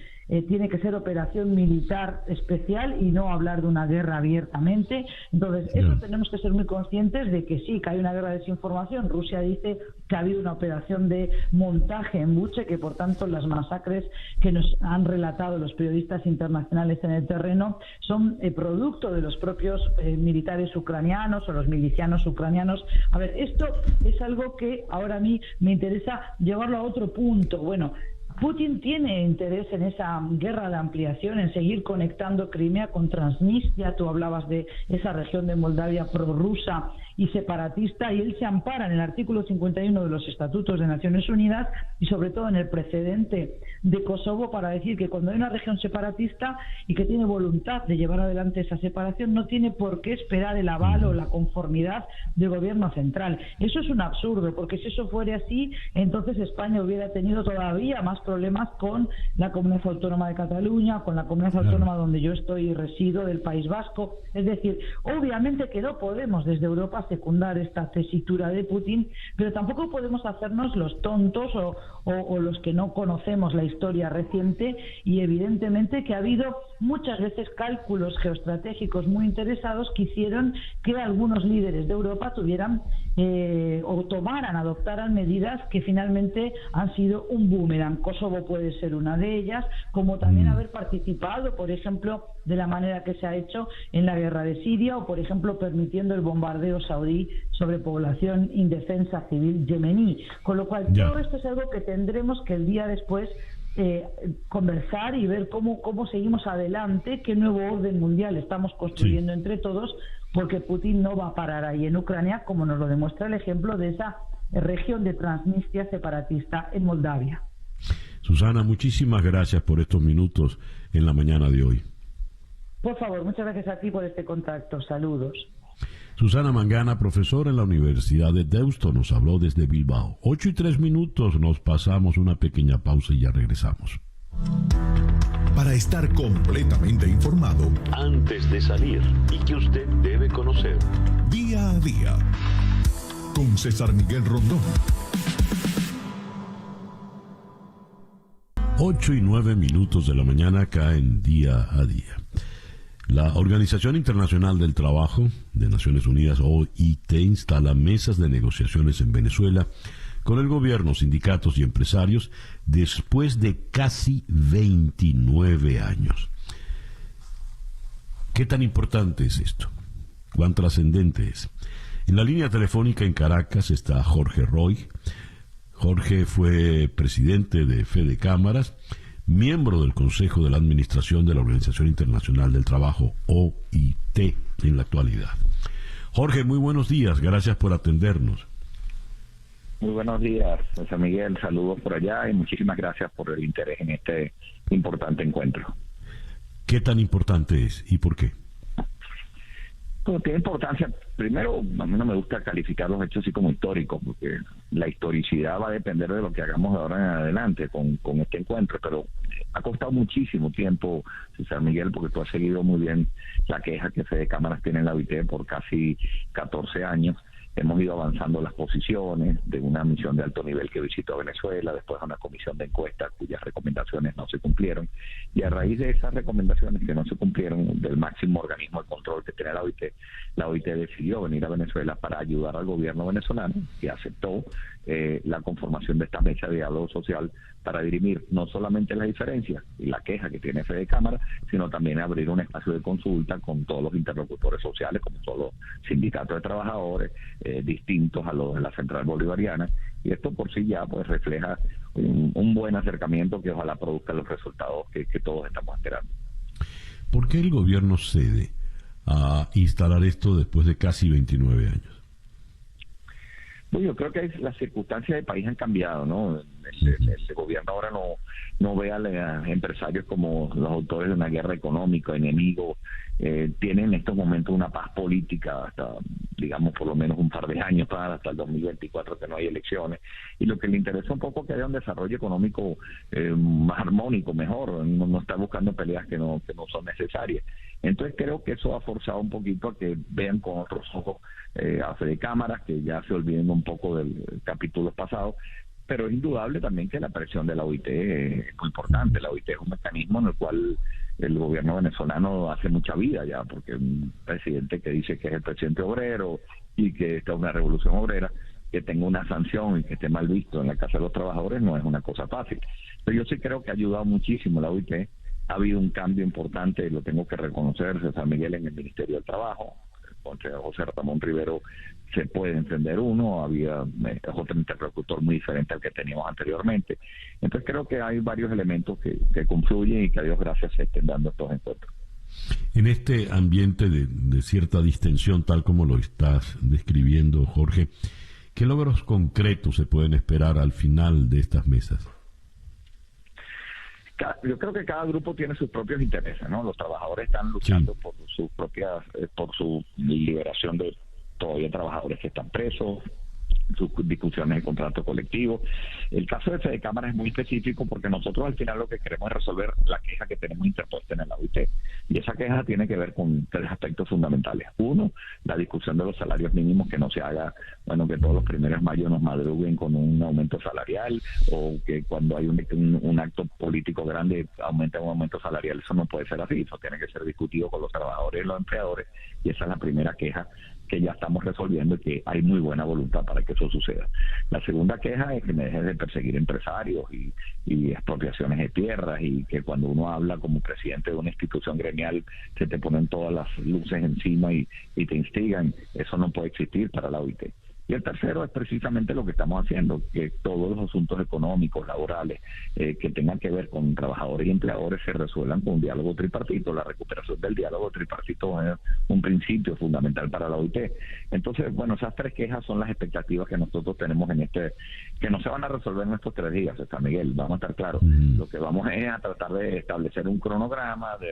tiene que ser operación militar especial y no hablar de una guerra abiertamente. Entonces, eso tenemos que ser muy conscientes de que sí, que hay una guerra de desinformación. Rusia dice que ha habido una operación de montaje en Bucha, que por tanto las masacres que nos han relatado los periodistas internacionales en el terreno son producto de los propios militares ucranianos o los milicianos ucranianos. A ver, esto es algo que ahora a mí me interesa llevarlo a otro punto. Bueno, Putin tiene interés en esa guerra de ampliación, en seguir conectando Crimea con Transnistria. Tú hablabas de esa región de Moldavia prorrusa y separatista, y él se ampara en el artículo 51 de los Estatutos de Naciones Unidas y sobre todo en el precedente de Kosovo para decir que cuando hay una región separatista y que tiene voluntad de llevar adelante esa separación, no tiene por qué esperar el aval o la conformidad del gobierno central. Eso es un absurdo, porque si eso fuera así, entonces España hubiera tenido todavía más problemas con la Comunidad Autónoma de Cataluña, con la Comunidad Autónoma donde yo estoy y resido, del País Vasco. Es decir, obviamente que no podemos desde Europa secundar esta tesitura de Putin, pero tampoco podemos hacernos los tontos o los que no conocemos la historia reciente, y evidentemente que ha habido muchas veces cálculos geoestratégicos muy interesados que hicieron que algunos líderes de Europa tuvieran adoptaran medidas que finalmente han sido un boomerang. Kosovo puede ser una de ellas, como también haber participado, por ejemplo, de la manera que se ha hecho en la guerra de Siria, o por ejemplo permitiendo el bombardeo saudí sobre población indefensa civil yemení. Con lo cual todo esto es algo que tendremos que el día después conversar y ver cómo seguimos adelante, qué nuevo orden mundial estamos construyendo entre todos, porque Putin no va a parar ahí en Ucrania, como nos lo demuestra el ejemplo de esa región de Transnistria separatista en Moldavia. Susana, muchísimas gracias por estos minutos en la mañana de hoy. Por favor, muchas gracias a ti por este contacto. Saludos. Susana Mangana, profesora en la Universidad de Deusto, nos habló desde Bilbao. 8:03, nos pasamos una pequeña pausa y ya regresamos. Para estar completamente informado, antes de salir y que usted debe conocer. Día a día, con César Miguel Rondón. 8:09 de la mañana caen día a día. La Organización Internacional del Trabajo de Naciones Unidas, OIT, instala mesas de negociaciones en Venezuela con el gobierno, sindicatos y empresarios después de casi 29 años. ¿Qué tan importante es esto? ¿Cuán trascendente es? En la línea telefónica en Caracas está Jorge Roy. Jorge fue presidente de Fede Cámaras, miembro del Consejo de la Administración de la Organización Internacional del Trabajo, OIT, en la actualidad. Jorge, muy buenos días, gracias por atendernos. Muy buenos días, José Miguel, saludos por allá y muchísimas gracias por el interés en este importante encuentro. ¿Qué tan importante es y por qué? Bueno, tiene importancia. Primero, a mí no me gusta calificar los hechos así como históricos, porque la historicidad va a depender de lo que hagamos de ahora en adelante con este encuentro, pero ha costado muchísimo tiempo, César Miguel, porque tú has seguido muy bien la queja que Fede Cámaras tiene en la OIT por casi 14 años. Hemos ido avanzando las posiciones de una misión de alto nivel que visitó Venezuela, después a una comisión de encuesta cuyas recomendaciones no se cumplieron, y a raíz de esas recomendaciones que no se cumplieron del máximo organismo de control que tiene la OIT decidió venir a Venezuela para ayudar al gobierno venezolano, que aceptó la conformación de esta mesa de diálogo social para dirimir no solamente las diferencias y la queja que tiene Fede Cámara, sino también abrir un espacio de consulta con todos los interlocutores sociales, como todos los sindicatos de trabajadores, distintos a los de la Central Bolivariana, y esto por sí ya pues refleja un buen acercamiento que ojalá produzca los resultados que todos estamos esperando. ¿Por qué el gobierno cede a instalar esto después de casi 29 años? Pues yo creo que las circunstancias del país han cambiado, ¿no? El gobierno ahora no ve a los empresarios como los autores de una guerra económica, enemigos. Tienen en estos momentos una paz política hasta, digamos, por lo menos un par de años, hasta el 2024, que no hay elecciones. Y lo que le interesa un poco es que haya un desarrollo económico más armónico, mejor. No está buscando peleas que no son necesarias. Entonces creo que eso ha forzado un poquito a que vean con otros ojos a Fede Cámaras, que ya se olviden un poco del capítulo pasado, pero es indudable también que la presión de la OIT es muy importante. La OIT es un mecanismo en el cual el gobierno venezolano hace mucha vida ya, porque un presidente que dice que es el presidente obrero y que está una revolución obrera, que tenga una sanción y que esté mal visto en la Casa de los Trabajadores no es una cosa fácil. Pero yo sí creo que ha ayudado muchísimo la OIT. Ha habido un cambio importante, lo tengo que reconocer, César Miguel, en el Ministerio del Trabajo, con José Ramón Rivero se puede entender uno, había otro interlocutor muy diferente al que teníamos anteriormente. Entonces creo que hay varios elementos que confluyen y que a Dios gracias se estén dando estos encuentros. En este ambiente de cierta distensión, tal como lo estás describiendo, Jorge, ¿qué logros concretos se pueden esperar al final de estas mesas? Yo creo que cada grupo tiene sus propios intereses, ¿no? Los trabajadores están luchando por sus propias, por su liberación de todavía trabajadores que están presos, sus discusiones de contrato colectivo. El caso de Fede Cámara es muy específico porque nosotros al final lo que queremos es resolver la queja que tenemos interpuesta en el OIT. Y esa queja tiene que ver con 3 aspectos fundamentales. Uno, la discusión de los salarios mínimos, que no se haga, bueno, que todos los primeros de mayo nos madruguen con un aumento salarial, o que cuando hay un acto político grande aumenta un aumento salarial. Eso no puede ser así, eso tiene que ser discutido con los trabajadores y los empleadores, y esa es la primera queja que ya estamos resolviendo y que hay muy buena voluntad para que eso suceda. La segunda queja es que me dejes de perseguir empresarios y expropiaciones de tierras, y que cuando uno habla como presidente de una institución gremial se te ponen todas las luces encima y te instigan. Eso no puede existir para la OIT. Y el tercero es precisamente lo que estamos haciendo, que todos los asuntos económicos, laborales, que tengan que ver con trabajadores y empleadores se resuelvan con un diálogo tripartito. La recuperación del diálogo tripartito es un principio fundamental para la OIT. Entonces, bueno, esas 3 quejas son las expectativas que nosotros tenemos que no se van a resolver en estos 3 días, San Miguel, vamos a estar claros. Lo que vamos es a tratar de establecer un cronograma de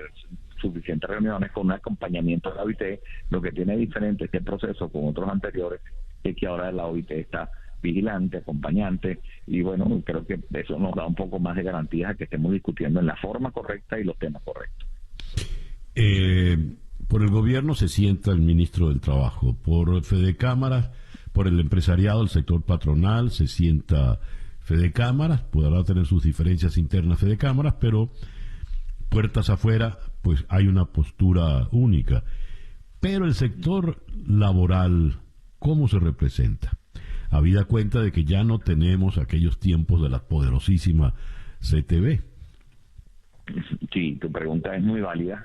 suficientes reuniones con un acompañamiento de la OIT. Lo que tiene diferente este proceso con otros anteriores es que ahora la OIT está vigilante, acompañante, y bueno, creo que eso nos da un poco más de garantías a que estemos discutiendo en la forma correcta y los temas correctos. Por el gobierno se sienta el ministro del Trabajo, por Fede Cámaras, por el empresariado, el sector patronal, se sienta Fede Cámaras, podrá tener sus diferencias internas Fede Cámaras, pero puertas afuera, pues hay una postura única. Pero el sector laboral, ¿cómo se representa? Habida cuenta de que ya no tenemos aquellos tiempos de la poderosísima CTV. Sí, tu pregunta es muy válida.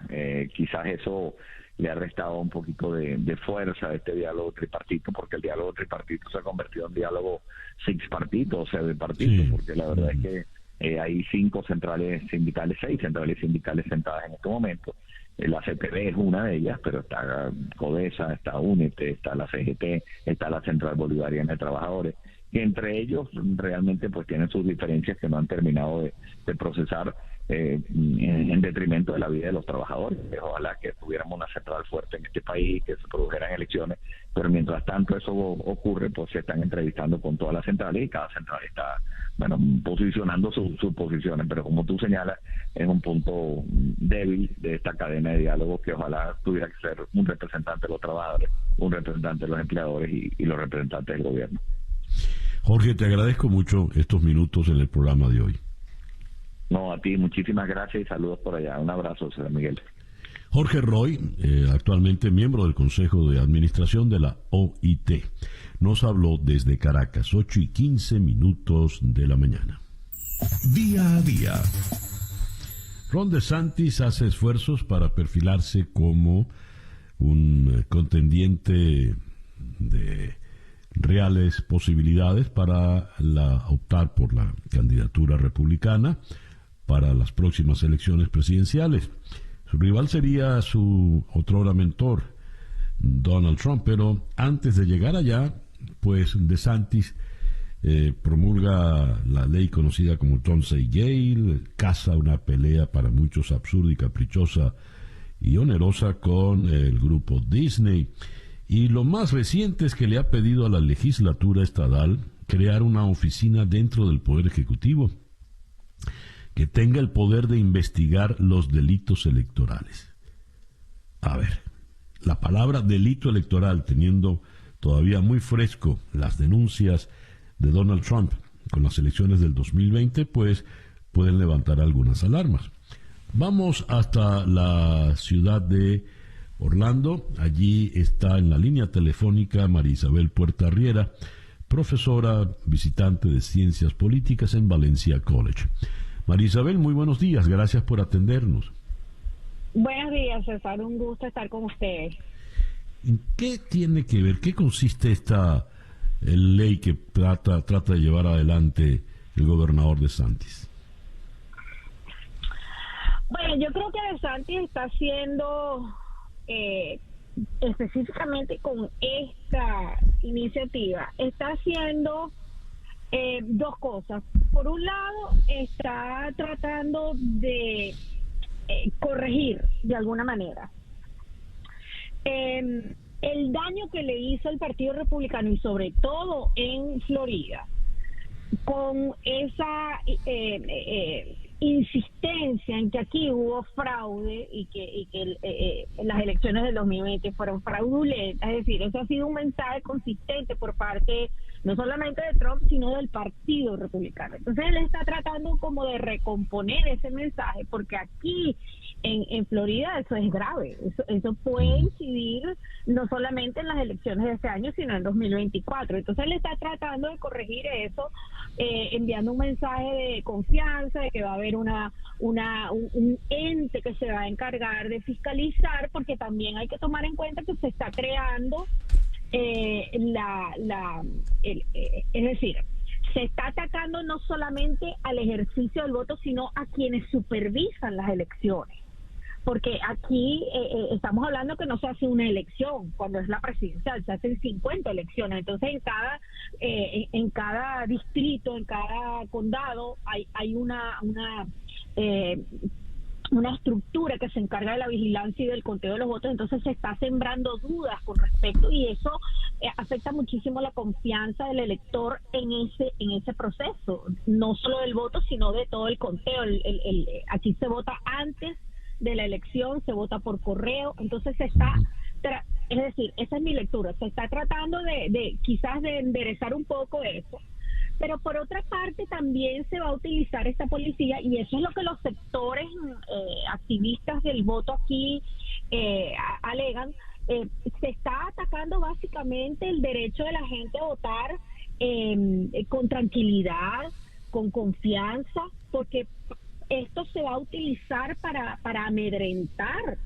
Quizás eso le ha restado un poquito de fuerza a este diálogo tripartito, porque el diálogo tripartito se ha convertido en diálogo sexpartito, o sea, de partido, porque la verdad es que hay 5 centrales sindicales, 6 centrales sindicales sentadas en este momento. La CTV es una de ellas, pero está CODESA, está UNET, está la CGT, está la Central Bolivariana de Trabajadores, que entre ellos realmente pues tienen sus diferencias que no han terminado de procesar en detrimento de la vida de los trabajadores. Ojalá que tuviéramos una central fuerte en este país, que se produjeran elecciones, pero mientras tanto eso ocurre, pues se están entrevistando con todas las centrales y cada central está, bueno, posicionando sus posiciones, pero como tú señalas, es un punto débil de esta cadena de diálogo que ojalá tuviera que ser un representante de los trabajadores, un representante de los empleadores y los representantes del gobierno. Jorge, te agradezco mucho estos minutos en el programa de hoy. No, a ti, muchísimas gracias y saludos por allá. Un abrazo, San Miguel. Jorge Roy, actualmente miembro del Consejo de Administración de la OIT, nos habló desde Caracas, 8:15 de la mañana. Día a día. Ron DeSantis hace esfuerzos para perfilarse como un contendiente de reales posibilidades para optar por la candidatura republicana para las próximas elecciones presidenciales. Su rival sería su otrora mentor, Donald Trump, pero antes de llegar allá, pues DeSantis promulga la ley conocida como Tonsay-Gale, caza una pelea para muchos absurda y caprichosa y onerosa con el grupo Disney. Y lo más reciente es que le ha pedido a la legislatura estatal crear una oficina dentro del Poder Ejecutivo que tenga el poder de investigar los delitos electorales. A ver, la palabra delito electoral, teniendo todavía muy fresco las denuncias de Donald Trump con las elecciones del 2020, pues pueden levantar algunas alarmas. Vamos hasta la ciudad de Orlando. Allí está en la línea telefónica María Isabel Puerta-Riera, profesora visitante de Ciencias Políticas en Valencia College. María Isabel, muy buenos días, gracias por atendernos. Buenos días, César, un gusto estar con ustedes. ¿En qué tiene que ver, qué consiste esta ley que trata de llevar adelante el gobernador DeSantis? Bueno, yo creo que DeSantis está haciendo, específicamente con esta iniciativa, está haciendo dos cosas. Por un lado, está tratando de corregir de alguna manera el daño que le hizo el Partido Republicano, y sobre todo en Florida, con esa insistencia en que aquí hubo fraude y que las elecciones del 2020 fueron fraudulentas. Es decir, eso ha sido un mensaje consistente por parte no solamente de Trump, sino del Partido Republicano. Entonces él está tratando como de recomponer ese mensaje, porque aquí en Florida eso es grave. Eso puede incidir no solamente en las elecciones de este año, sino en 2024. Entonces él está tratando de corregir eso, enviando un mensaje de confianza, de que va a haber un ente que se va a encargar de fiscalizar, porque también hay que tomar en cuenta que se está creando es decir, se está atacando no solamente al ejercicio del voto, sino a quienes supervisan las elecciones. Porque aquí estamos hablando que no se hace una elección cuando es la presidencial, se hacen 50 elecciones. Entonces en cada distrito, en cada condado hay una estructura que se encarga de la vigilancia y del conteo de los votos. Entonces se está sembrando dudas con respecto, y eso afecta muchísimo la confianza del elector en ese proceso, no solo del voto, sino de todo el conteo. Aquí se vota antes de la elección, se vota por correo. Entonces es decir, esa es mi lectura, se está tratando de quizás de enderezar un poco eso. Pero por otra parte también se va a utilizar esta policía, y eso es lo que los sectores activistas del voto aquí alegan. Se está atacando básicamente el derecho de la gente a votar con tranquilidad, con confianza, porque esto se va a utilizar para amedrentar.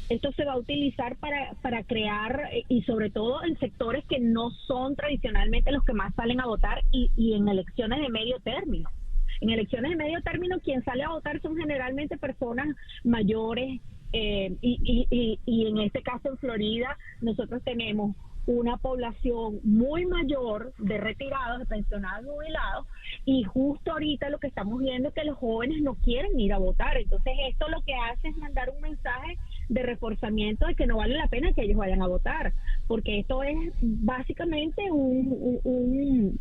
Esto se va a utilizar para crear, y sobre todo en sectores que no son tradicionalmente los que más salen a votar, y en elecciones de medio término. En elecciones de medio término, quien sale a votar son generalmente personas mayores, y en este caso en Florida nosotros tenemos una población muy mayor de retirados, de pensionados, jubilados, y justo ahorita lo que estamos viendo es que los jóvenes no quieren ir a votar. Entonces esto lo que hace es mandar un mensaje de reforzamiento de que no vale la pena que ellos vayan a votar, porque esto es básicamente un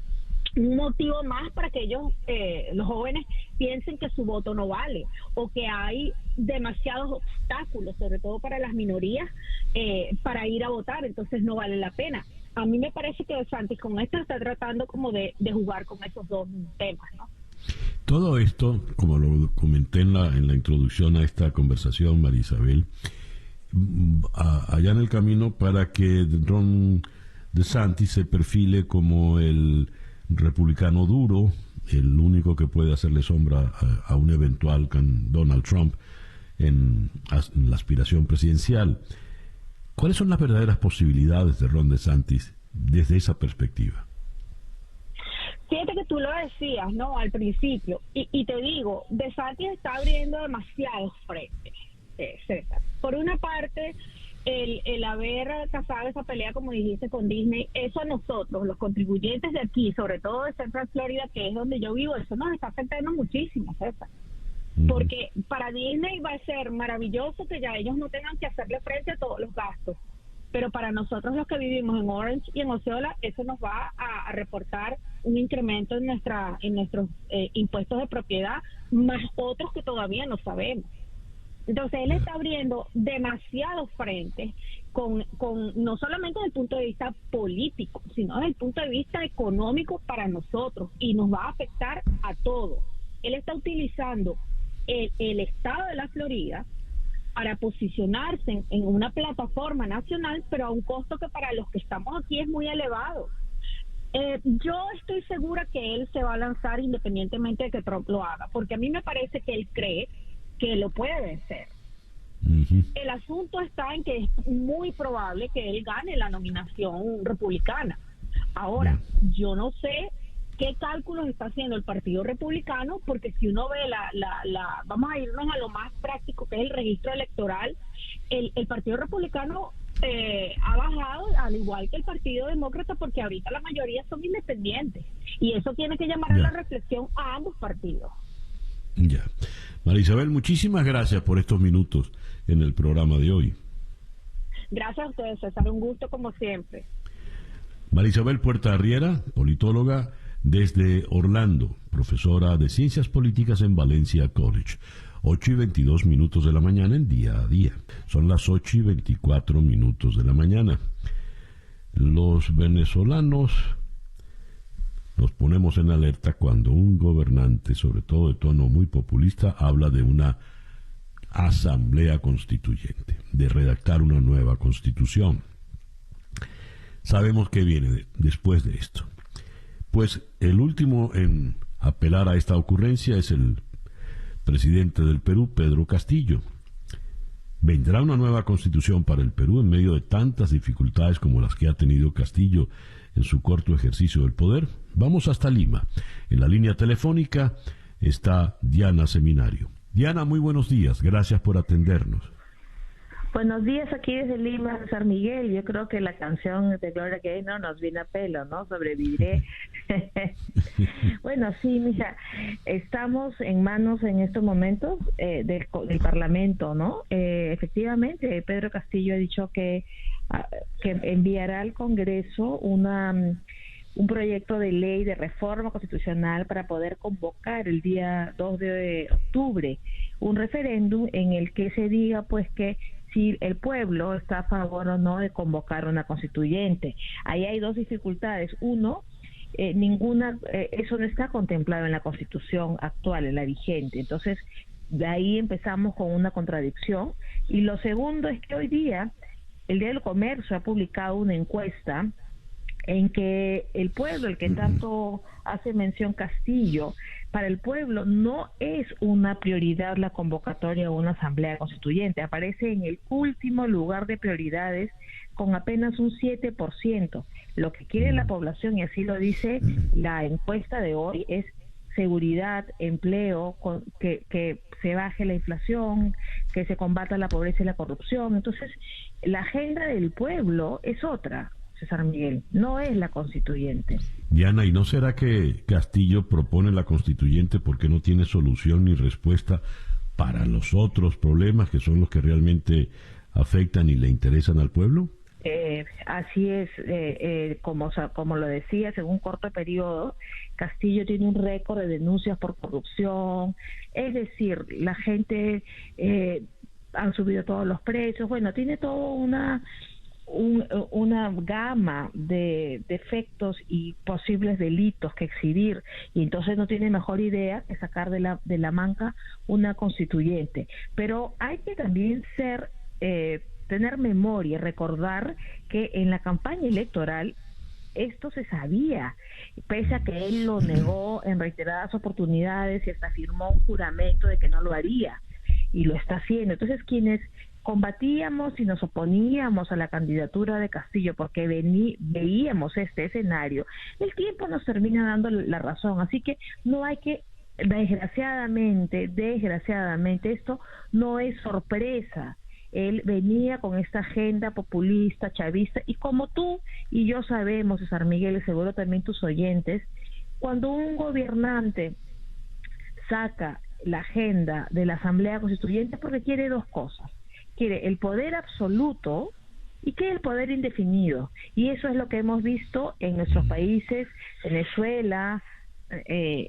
motivo más para que ellos, los jóvenes, piensen que su voto no vale, o que hay demasiados obstáculos, sobre todo para las minorías, para ir a votar. Entonces no vale la pena. A mí me parece que DeSantis con esto está tratando como de jugar con esos dos temas, ¿no? Todo esto, como lo comenté en la introducción a esta conversación, María Isabel, allá en el camino para que Ron DeSantis se perfile como el republicano duro, el único que puede hacerle sombra a un eventual Donald Trump en la aspiración presidencial. ¿Cuáles son las verdaderas posibilidades de Ron DeSantis desde esa perspectiva? Fíjate que tú lo decías, ¿no?, al principio, y te digo, DeSantis está abriendo demasiados frentes, César. Por una parte, el haber casado esa pelea, como dijiste, con Disney, eso a nosotros, los contribuyentes de aquí, sobre todo de Central Florida, que es donde yo vivo, eso nos está afectando muchísimo, César. Porque para Disney va a ser maravilloso que ya ellos no tengan que hacerle frente a todos los gastos, pero para nosotros los que vivimos en Orange y en Osceola, eso nos va a reportar un incremento en nuestros impuestos de propiedad, más otros que todavía no sabemos. Entonces él está abriendo demasiados frentes con no solamente desde el punto de vista político, sino desde el punto de vista económico para nosotros, y nos va a afectar a todos. Él está utilizando el estado de la Florida para posicionarse en una plataforma nacional, pero a un costo que para los que estamos aquí es muy elevado. Yo estoy segura que él se va a lanzar independientemente de que Trump lo haga, porque a mí me parece que él cree que lo puede vencer. El asunto está en que es muy probable que él gane la nominación republicana. Ahora, yo no sé qué cálculos está haciendo el Partido Republicano, porque si uno ve vamos a irnos a lo más práctico, que es el registro electoral, el Partido Republicano ha bajado, al igual que el Partido Demócrata, porque ahorita la mayoría son independientes, y eso tiene que llamar a la reflexión a ambos partidos. Ya. María Isabel, muchísimas gracias por estos minutos en el programa de hoy. Gracias a ustedes, César, un gusto como siempre. María Isabel Puerta Arriera, politóloga desde Orlando, profesora de Ciencias Políticas en Valencia College. 8:22 de la mañana en Día a Día. Son las 8:24 de la mañana. Los venezolanos nos ponemos en alerta cuando un gobernante, sobre todo de tono muy populista, habla de una asamblea constituyente, de redactar una nueva constitución. Sabemos que viene después de esto. Pues el último en apelar a esta ocurrencia es el presidente del Perú, Pedro Castillo. ¿Vendrá una nueva constitución para el Perú en medio de tantas dificultades como las que ha tenido Castillo en su corto ejercicio del poder? Vamos hasta Lima. En la línea telefónica está Diana Seminario. Diana, muy buenos días. Gracias por atendernos. Buenos días, aquí desde Lima, San Miguel. Yo creo que la canción de Gloria Gaynor nos viene a pelo, ¿no? Sobreviviré. Bueno, sí, mija, estamos en manos en estos momentos del Parlamento, ¿no? Efectivamente, Pedro Castillo ha dicho que enviará al Congreso un proyecto de ley de reforma constitucional para poder convocar el día 2 de octubre un referéndum en el que se diga pues que si el pueblo está a favor o no de convocar una constituyente. Ahí hay dos dificultades. Uno, eso no está contemplado en la Constitución actual, en la vigente. Entonces, de ahí empezamos con una contradicción. Y lo segundo es que hoy día, el Día del Comercio ha publicado una encuesta en que el pueblo, el que tanto hace mención Castillo, para el pueblo no es una prioridad la convocatoria a una asamblea constituyente, aparece en el último lugar de prioridades con apenas un 7%. Lo que quiere la población, y así lo dice la encuesta de hoy, es seguridad, empleo, que se baje la inflación, que se combata la pobreza y la corrupción. Entonces, la agenda del pueblo es otra, César Miguel, no es la constituyente. Diana, ¿y no será que Castillo propone la constituyente porque no tiene solución ni respuesta para los otros problemas que son los que realmente afectan y le interesan al pueblo? Así es, como lo decía, en un corto periodo, Castillo tiene un récord de denuncias por corrupción, es decir, la gente han subido todos los precios, bueno, tiene toda una gama de defectos y posibles delitos que exhibir, y entonces no tiene mejor idea que sacar de la manga una constituyente. Pero hay que también tener memoria, recordar que en la campaña electoral esto se sabía, pese a que él lo negó en reiteradas oportunidades y hasta firmó un juramento de que no lo haría, y lo está haciendo. Entonces, quienes combatíamos y nos oponíamos a la candidatura de Castillo porque veíamos este escenario, el tiempo nos termina dando la razón. Así que no hay que, desgraciadamente, esto no es sorpresa. Él venía con esta agenda populista, chavista, y como tú y yo sabemos, César Miguel, y seguro también tus oyentes, cuando un gobernante saca la agenda de la Asamblea Constituyente es porque quiere dos cosas: quiere el poder absoluto y quiere el poder indefinido, y eso es lo que hemos visto en nuestros países, Venezuela,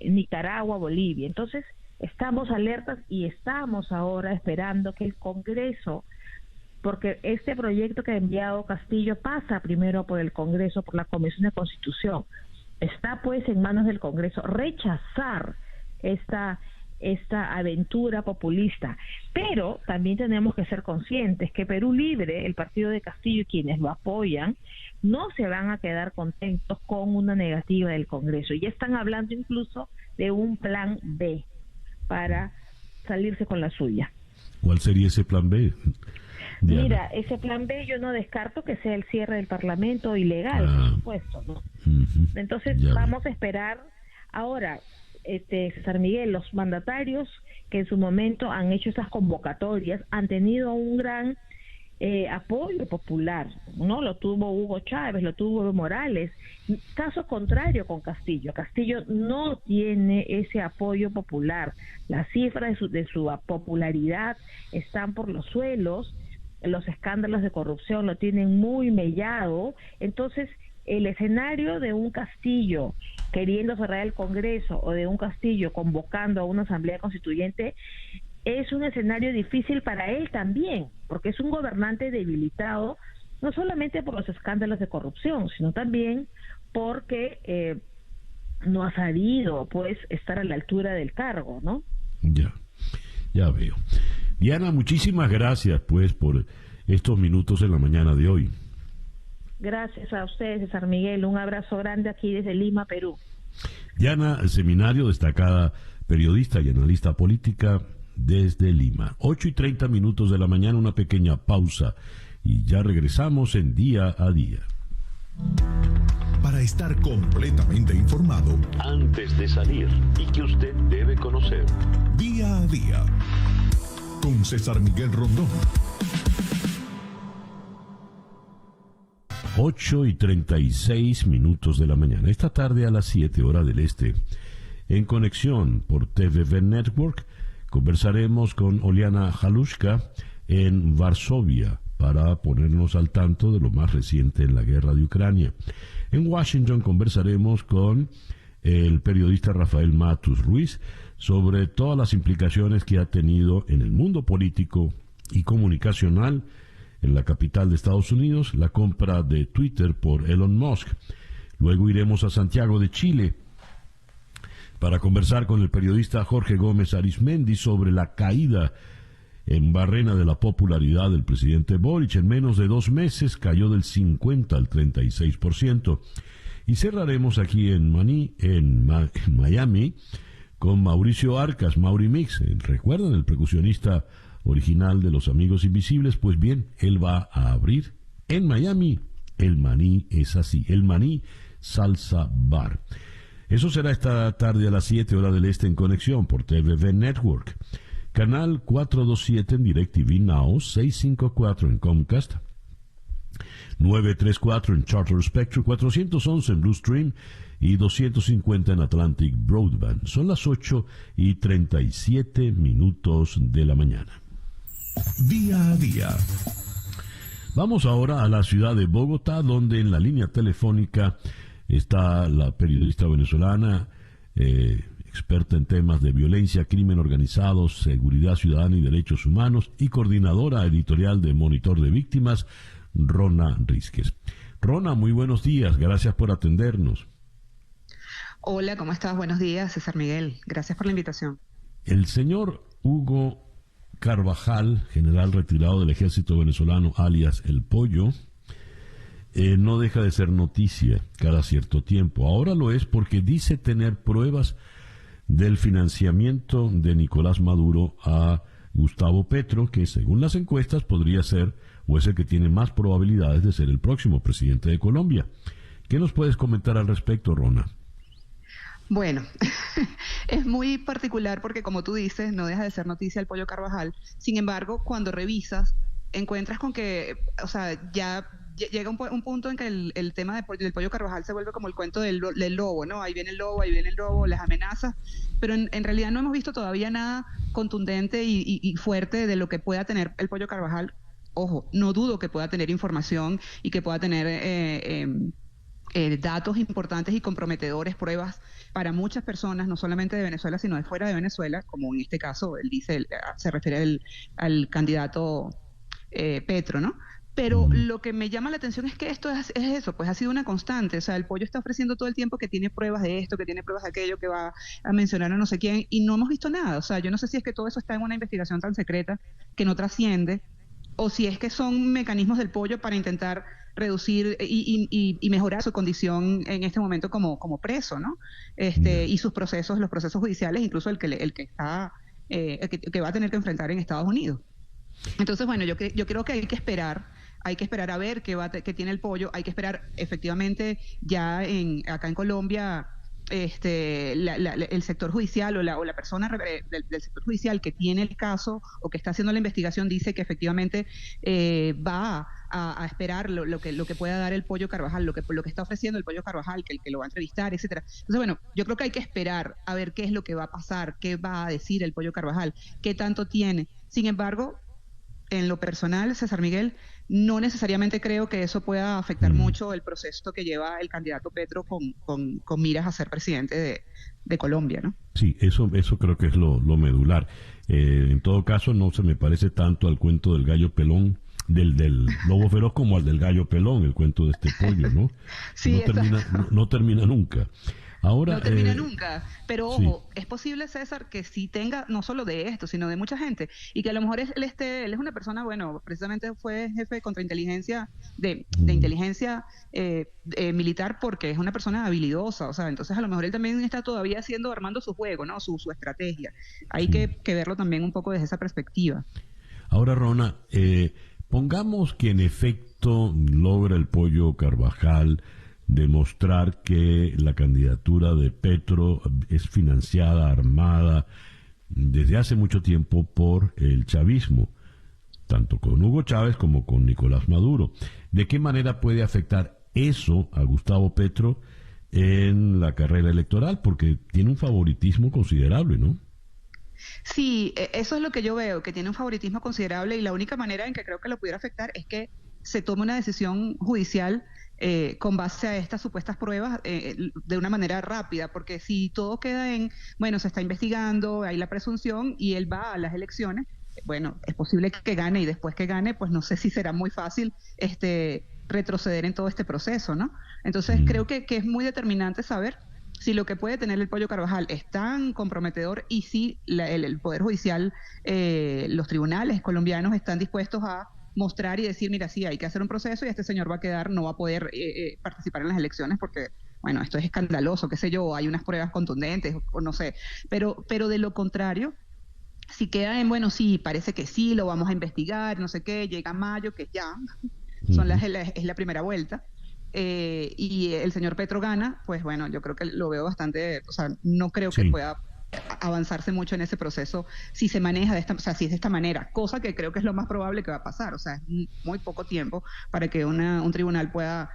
Nicaragua, Bolivia. Entonces estamos alertas y estamos ahora esperando que el Congreso, porque este proyecto que ha enviado Castillo pasa primero por el Congreso, por la Comisión de Constitución, está pues en manos del Congreso rechazar esta aventura populista. Pero también tenemos que ser conscientes que Perú Libre, el partido de Castillo y quienes lo apoyan, no se van a quedar contentos con una negativa del Congreso. Ya están hablando incluso de un plan B para salirse con la suya. ¿Cuál sería ese plan B? Diana. Mira, ese plan B yo no descarto que sea el cierre del Parlamento ilegal, por supuesto, ¿no? Entonces vamos a esperar. Ahora, César Miguel, los mandatarios que en su momento han hecho esas convocatorias han tenido un gran apoyo popular, ¿no? Lo tuvo Hugo Chávez, lo tuvo Evo Morales. Caso contrario con Castillo. Castillo no tiene ese apoyo popular. Las cifras de su popularidad están por los suelos. Los escándalos de corrupción lo tienen muy mellado. Entonces, el escenario de un Castillo queriendo cerrar el Congreso o de un Castillo convocando a una asamblea constituyente es un escenario difícil para él también, porque es un gobernante debilitado, no solamente por los escándalos de corrupción, sino también porque no ha sabido, pues, estar a la altura del cargo, ¿no? Ya veo. Diana, muchísimas gracias, pues, por estos minutos en la mañana de hoy. Gracias a ustedes, César Miguel. Un abrazo grande aquí desde Lima, Perú. Diana Seminario, destacada periodista y analista política desde Lima. 8:30 de la mañana, una pequeña pausa y ya regresamos en Día a Día. Para estar completamente informado antes de salir y que usted debe conocer. Día a Día con César Miguel Rondón. 8:36 de la mañana. Esta tarde a las 7 horas del este, en conexión por TVV Network, conversaremos con Oliana Halushka en Varsovia para ponernos al tanto de lo más reciente en la guerra de Ucrania. En Washington conversaremos con el periodista Rafael Matus Ruiz sobre todas las implicaciones que ha tenido en el mundo político y comunicacional en la capital de Estados Unidos la compra de Twitter por Elon Musk. Luego iremos a Santiago de Chile para conversar con el periodista Jorge Gómez Arismendi sobre la caída en barrena de la popularidad del presidente Boric. En menos de 2 meses cayó del 50 al 36%. Y cerraremos aquí en Miami con Mauricio Arcas, Mauri Mix. ¿Recuerdan el percusionista original de Los Amigos Invisibles? Pues bien, él va a abrir en Miami el Maní Es Así, el Maní Salsa Bar. Eso será esta tarde a las 7 horas del este en conexión por TVV Network. Canal 427 en DirecTV Now, 654 en Comcast, 934 en Charter Spectrum, 411 en Bluestream y 250 en Atlantic Broadband. Son las 8:37 de la mañana. Día a Día. Vamos ahora a la ciudad de Bogotá, donde en la línea telefónica está la periodista venezolana, experta en temas de violencia, crimen organizado, seguridad ciudadana y derechos humanos, y coordinadora editorial de Monitor de Víctimas, Rona Rísquez. Rona, muy buenos días, gracias por atendernos. Hola, ¿cómo estás? Buenos días, César Miguel. Gracias por la invitación. El señor Hugo Carvajal, general retirado del ejército venezolano, alias El Pollo, no deja de ser noticia cada cierto tiempo. Ahora lo es porque dice tener pruebas del financiamiento de Nicolás Maduro a Gustavo Petro, que según las encuestas podría ser, o es el que tiene más probabilidades de ser el próximo presidente de Colombia. ¿Qué nos puedes comentar al respecto, Rona? Bueno, es muy particular porque, como tú dices, no deja de ser noticia El Pollo Carvajal. Sin embargo, cuando revisas, encuentras con que, o sea, ya llega un punto en que el tema del Pollo Carvajal se vuelve como el cuento del lobo, ¿no? Ahí viene el lobo, las amenazas, pero en realidad no hemos visto todavía nada contundente y fuerte de lo que pueda tener el Pollo Carvajal. Ojo, no dudo que pueda tener información y que pueda tener datos importantes y comprometedores, pruebas para muchas personas, no solamente de Venezuela, sino de fuera de Venezuela, como en este caso, él dice, se refiere al candidato Petro, ¿no? Pero lo que me llama la atención es que esto es eso, pues ha sido una constante. O sea, el Pollo está ofreciendo todo el tiempo que tiene pruebas de esto, que tiene pruebas de aquello, que va a mencionar a no sé quién, y no hemos visto nada. O sea, yo no sé si es que todo eso está en una investigación tan secreta que no trasciende, o si es que son mecanismos del Pollo para intentar reducir y mejorar su condición en este momento como preso, ¿no? Y sus procesos, los procesos judiciales, incluso el que está que va a tener que enfrentar en Estados Unidos. Entonces, bueno, yo creo que hay que esperar a ver qué tiene el pollo, hay que esperar efectivamente ya acá en Colombia. El sector judicial o la persona del sector judicial que tiene el caso o que está haciendo la investigación dice que efectivamente va a esperar lo que pueda dar el pollo Carvajal, lo que está ofreciendo el pollo Carvajal, que lo va a entrevistar, etcétera. Entonces, bueno, yo creo que hay que esperar a ver qué es lo que va a pasar, qué va a decir el pollo Carvajal, qué tanto tiene. Sin embargo, en lo personal, César Miguel, no necesariamente creo que eso pueda afectar mucho el proceso que lleva el candidato Petro con miras a ser presidente de Colombia, ¿no? Sí, eso creo que es lo medular. En todo caso, no se me parece tanto al cuento del gallo pelón, del lobo feroz, como al del gallo pelón, el cuento de este pollo, ¿no? Sí, no termina nunca. Ahora, no termina nunca, pero ojo, sí. Es posible, César, que sí tenga no solo de esto, sino de mucha gente, y que a lo mejor él es una persona, bueno, precisamente fue jefe de contrainteligencia, de inteligencia militar, porque es una persona habilidosa, o sea, entonces a lo mejor él también está todavía armando su juego, ¿no? Su estrategia. Hay que verlo también un poco desde esa perspectiva. Ahora, Rona, pongamos que en efecto logra el pollo Carvajal demostrar que la candidatura de Petro es financiada, armada desde hace mucho tiempo por el chavismo, tanto con Hugo Chávez como con Nicolás Maduro. ¿De qué manera puede afectar eso a Gustavo Petro en la carrera electoral? Porque tiene un favoritismo considerable, ¿no? Sí, eso es lo que yo veo, que tiene un favoritismo considerable, y la única manera en que creo que lo pudiera afectar es que se tome una decisión judicial con base a estas supuestas pruebas de una manera rápida, porque si todo queda bueno, se está investigando, hay la presunción y él va a las elecciones, bueno, es posible que gane, y después que gane, pues no sé si será muy fácil retroceder en todo este proceso, ¿no? Entonces creo que es muy determinante saber si lo que puede tener el pollo Carvajal es tan comprometedor y si el Poder Judicial, los tribunales colombianos están dispuestos a mostrar y decir, mira, sí, hay que hacer un proceso y este señor va a quedar, no va a poder participar en las elecciones porque, bueno, esto es escandaloso, qué sé yo, hay unas pruebas contundentes, o no sé, pero de lo contrario, si queda bueno, sí, parece que sí, lo vamos a investigar, no sé qué, llega mayo, que ya, es la primera vuelta, y el señor Petro gana, pues bueno, yo creo que lo veo bastante, o sea, no creo que pueda avanzarse mucho en ese proceso si se maneja si es de esta manera, cosa que creo que es lo más probable que va a pasar, o sea, es muy poco tiempo para que un tribunal pueda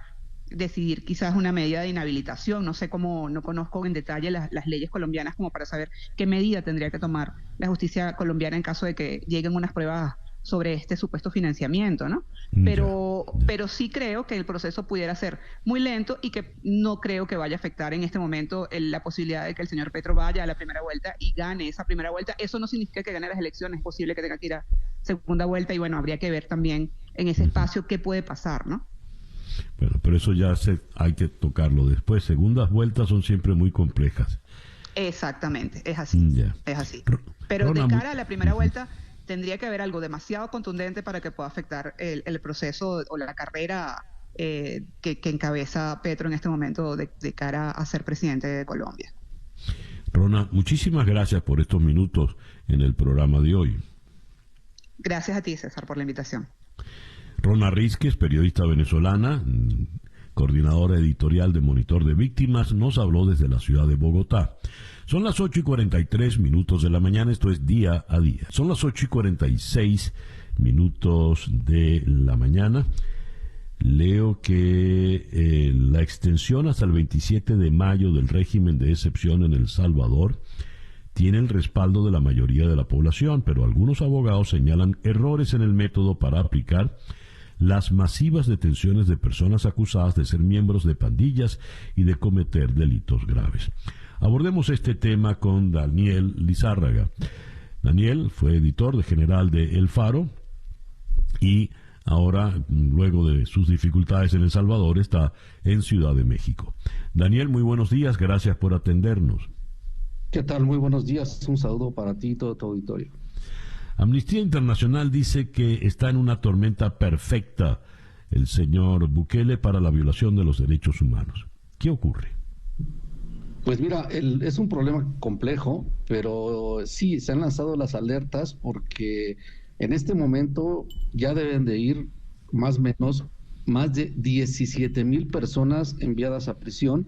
decidir quizás una medida de inhabilitación, no sé cómo, no conozco en detalle las leyes colombianas como para saber qué medida tendría que tomar la justicia colombiana en caso de que lleguen unas pruebas sobre este supuesto financiamiento, ¿no? Pero sí creo que el proceso pudiera ser muy lento y que no creo que vaya a afectar en este momento la posibilidad de que el señor Petro vaya a la primera vuelta y gane esa primera vuelta. Eso no significa que gane las elecciones, es posible que tenga que ir a segunda vuelta y bueno, habría que ver también en ese espacio qué puede pasar, ¿no? Bueno, pero eso ya hay que tocarlo después. Segundas vueltas son siempre muy complejas. Exactamente, es así, es así. Pero de cara a la primera vuelta tendría que haber algo demasiado contundente para que pueda afectar el proceso o la carrera que encabeza Petro en este momento de cara a ser presidente de Colombia. Rona, muchísimas gracias por estos minutos en el programa de hoy. Gracias a ti, César, por la invitación. Rona Rizquez, periodista venezolana, coordinadora editorial de Monitor de Víctimas, nos habló desde la ciudad de Bogotá. Son las 8:43 de la mañana, esto es Día a Día. Son las 8:46 de la mañana. Leo que la extensión hasta el 27 de mayo del régimen de excepción en El Salvador tiene el respaldo de la mayoría de la población, pero algunos abogados señalan errores en el método para aplicar las masivas detenciones de personas acusadas de ser miembros de pandillas y de cometer delitos graves. Abordemos este tema con Daniel Lizárraga. Daniel fue editor general de El Faro y ahora, luego de sus dificultades en El Salvador, está en Ciudad de México. Daniel, muy buenos días, gracias por atendernos. ¿Qué tal? Muy buenos días, un saludo para ti y todo tu auditorio. Amnistía Internacional dice que está en una tormenta perfecta el señor Bukele para la violación de los derechos humanos. ¿Qué ocurre? Pues mira, es un problema complejo, pero sí, se han lanzado las alertas porque en este momento ya deben de ir más o menos más de 17,000 personas enviadas a prisión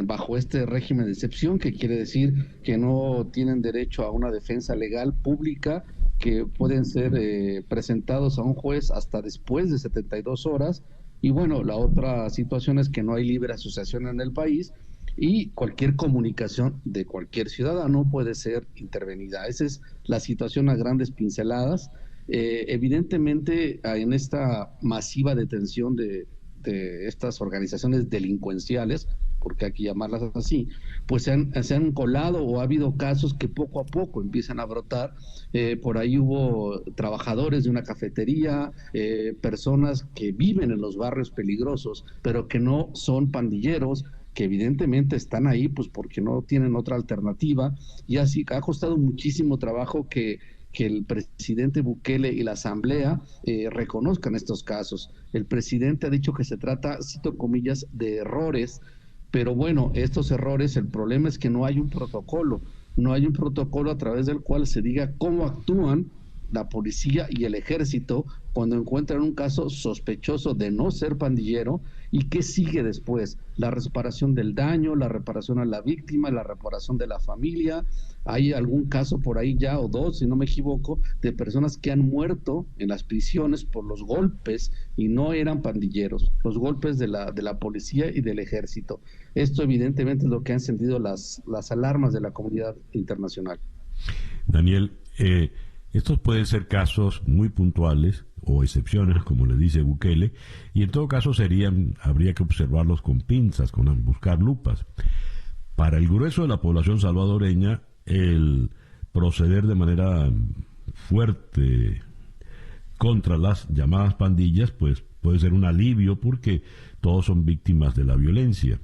bajo este régimen de excepción, que quiere decir que no tienen derecho a una defensa legal pública, que pueden ser presentados a un juez hasta después de 72 horas. Y bueno, la otra situación es que no hay libre asociación en el país y cualquier comunicación de cualquier ciudadano puede ser intervenida. Esa es la situación a grandes pinceladas. Evidentemente, en esta masiva detención de estas organizaciones delincuenciales, porque hay que llamarlas así, pues se han colado, o ha habido casos que poco a poco empiezan a brotar. Por ahí hubo trabajadores de una cafetería, personas que viven en los barrios peligrosos, pero que no son pandilleros, que evidentemente están ahí pues porque no tienen otra alternativa, y así ha costado muchísimo trabajo que el presidente Bukele y la Asamblea reconozcan estos casos. El presidente ha dicho que se trata, cito comillas, de errores, pero bueno, estos errores, el problema es que no hay un protocolo a través del cual se diga cómo actúan la policía y el ejército cuando encuentran un caso sospechoso de no ser pandillero, y qué sigue después, la reparación del daño, la reparación a la víctima, la reparación de la familia. Hay algún caso por ahí ya, o dos, si no me equivoco, de personas que han muerto en las prisiones por los golpes y no eran pandilleros, los golpes de la policía y del ejército. Esto evidentemente es lo que han encendido las alarmas de la comunidad internacional. Daniel, estos pueden ser casos muy puntuales o excepciones, como le dice Bukele, y en todo caso habría que observarlos con pinzas, buscar lupas. Para el grueso de la población salvadoreña, el proceder de manera fuerte contra las llamadas pandillas, pues puede ser un alivio, porque todos son víctimas de la violencia.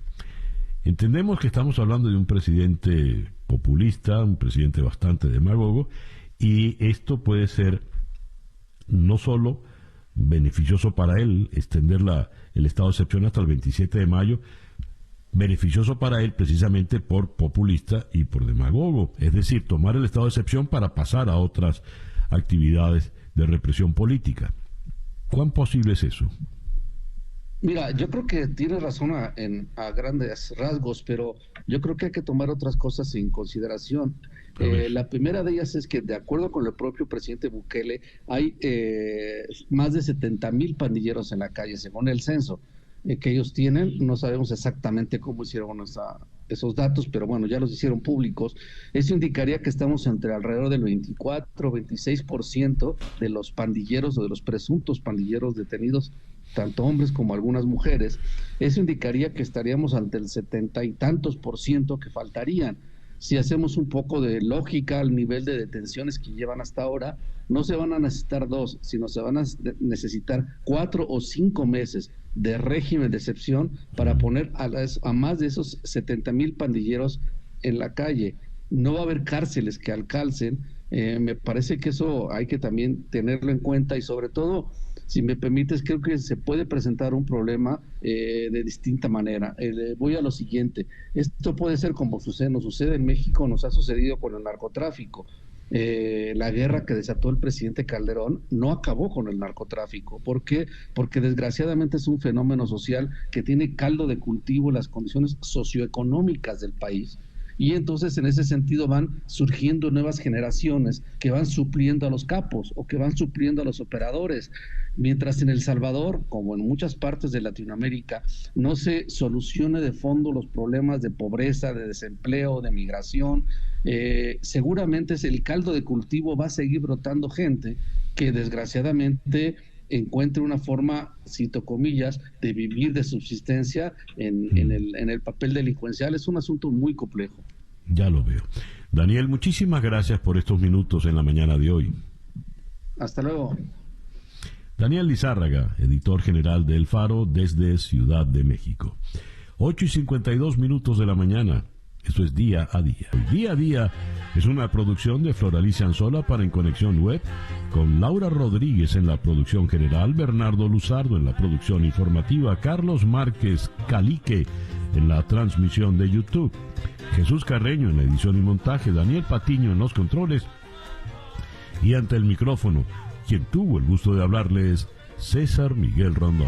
Entendemos que estamos hablando de un presidente populista, un presidente bastante demagogo, y esto puede ser no solo beneficioso para él, extender el estado de excepción hasta el 27 de mayo, beneficioso para él precisamente por populista y por demagogo, es decir, tomar el estado de excepción para pasar a otras actividades de represión política. ¿Cuán posible es eso? Mira, yo creo que tiene razón a grandes rasgos, pero yo creo que hay que tomar otras cosas en consideración. La primera de ellas es que, de acuerdo con el propio presidente Bukele, hay más de 70,000 pandilleros en la calle, según el censo que ellos tienen. No sabemos exactamente cómo hicieron esos datos, pero bueno, ya los hicieron públicos. Eso indicaría que estamos entre alrededor del 24-26% de los pandilleros o de los presuntos pandilleros detenidos, tanto hombres como algunas mujeres. Eso indicaría que estaríamos ante el 70 y tantos % que faltarían. Si hacemos un poco de lógica al nivel de detenciones que llevan hasta ahora, no se van a necesitar 2, sino se van a necesitar 4 o 5 meses de régimen de excepción para poner a más de esos 70,000 pandilleros en la calle. No va a haber cárceles que alcancen. Me parece que eso hay que también tenerlo en cuenta, y sobre todo, si me permites, creo que se puede presentar un problema de distinta manera. Voy a lo siguiente: esto puede ser como nos sucede en México, nos ha sucedido con el narcotráfico. La guerra que desató el presidente Calderón no acabó con el narcotráfico. ¿Por qué? Porque desgraciadamente es un fenómeno social que tiene caldo de cultivo en las condiciones socioeconómicas del país. Y entonces, en ese sentido, van surgiendo nuevas generaciones que van supliendo a los capos o que van supliendo a los operadores. Mientras en El Salvador, como en muchas partes de Latinoamérica, no se solucione de fondo los problemas de pobreza, de desempleo, de migración, seguramente el caldo de cultivo va a seguir brotando gente que desgraciadamente encuentre una forma, cito comillas, de vivir de subsistencia en el papel delincuencial. Es un asunto muy complejo. Ya lo veo. Daniel, muchísimas gracias por estos minutos en la mañana de hoy. Hasta luego. Daniel Lizárraga, editor general de El Faro desde Ciudad de México. 8:52 de la mañana. Esto es Día a Día. Día a Día es una producción de Floralicia Anzola para En Conexión Web, con Laura Rodríguez en la producción general, Bernardo Luzardo en la producción informativa, Carlos Márquez Calique en la transmisión de YouTube. Jesús Carreño en la edición y montaje, Daniel Patiño en los controles, y ante el micrófono, quien tuvo el gusto de hablarles, César Miguel Rondón.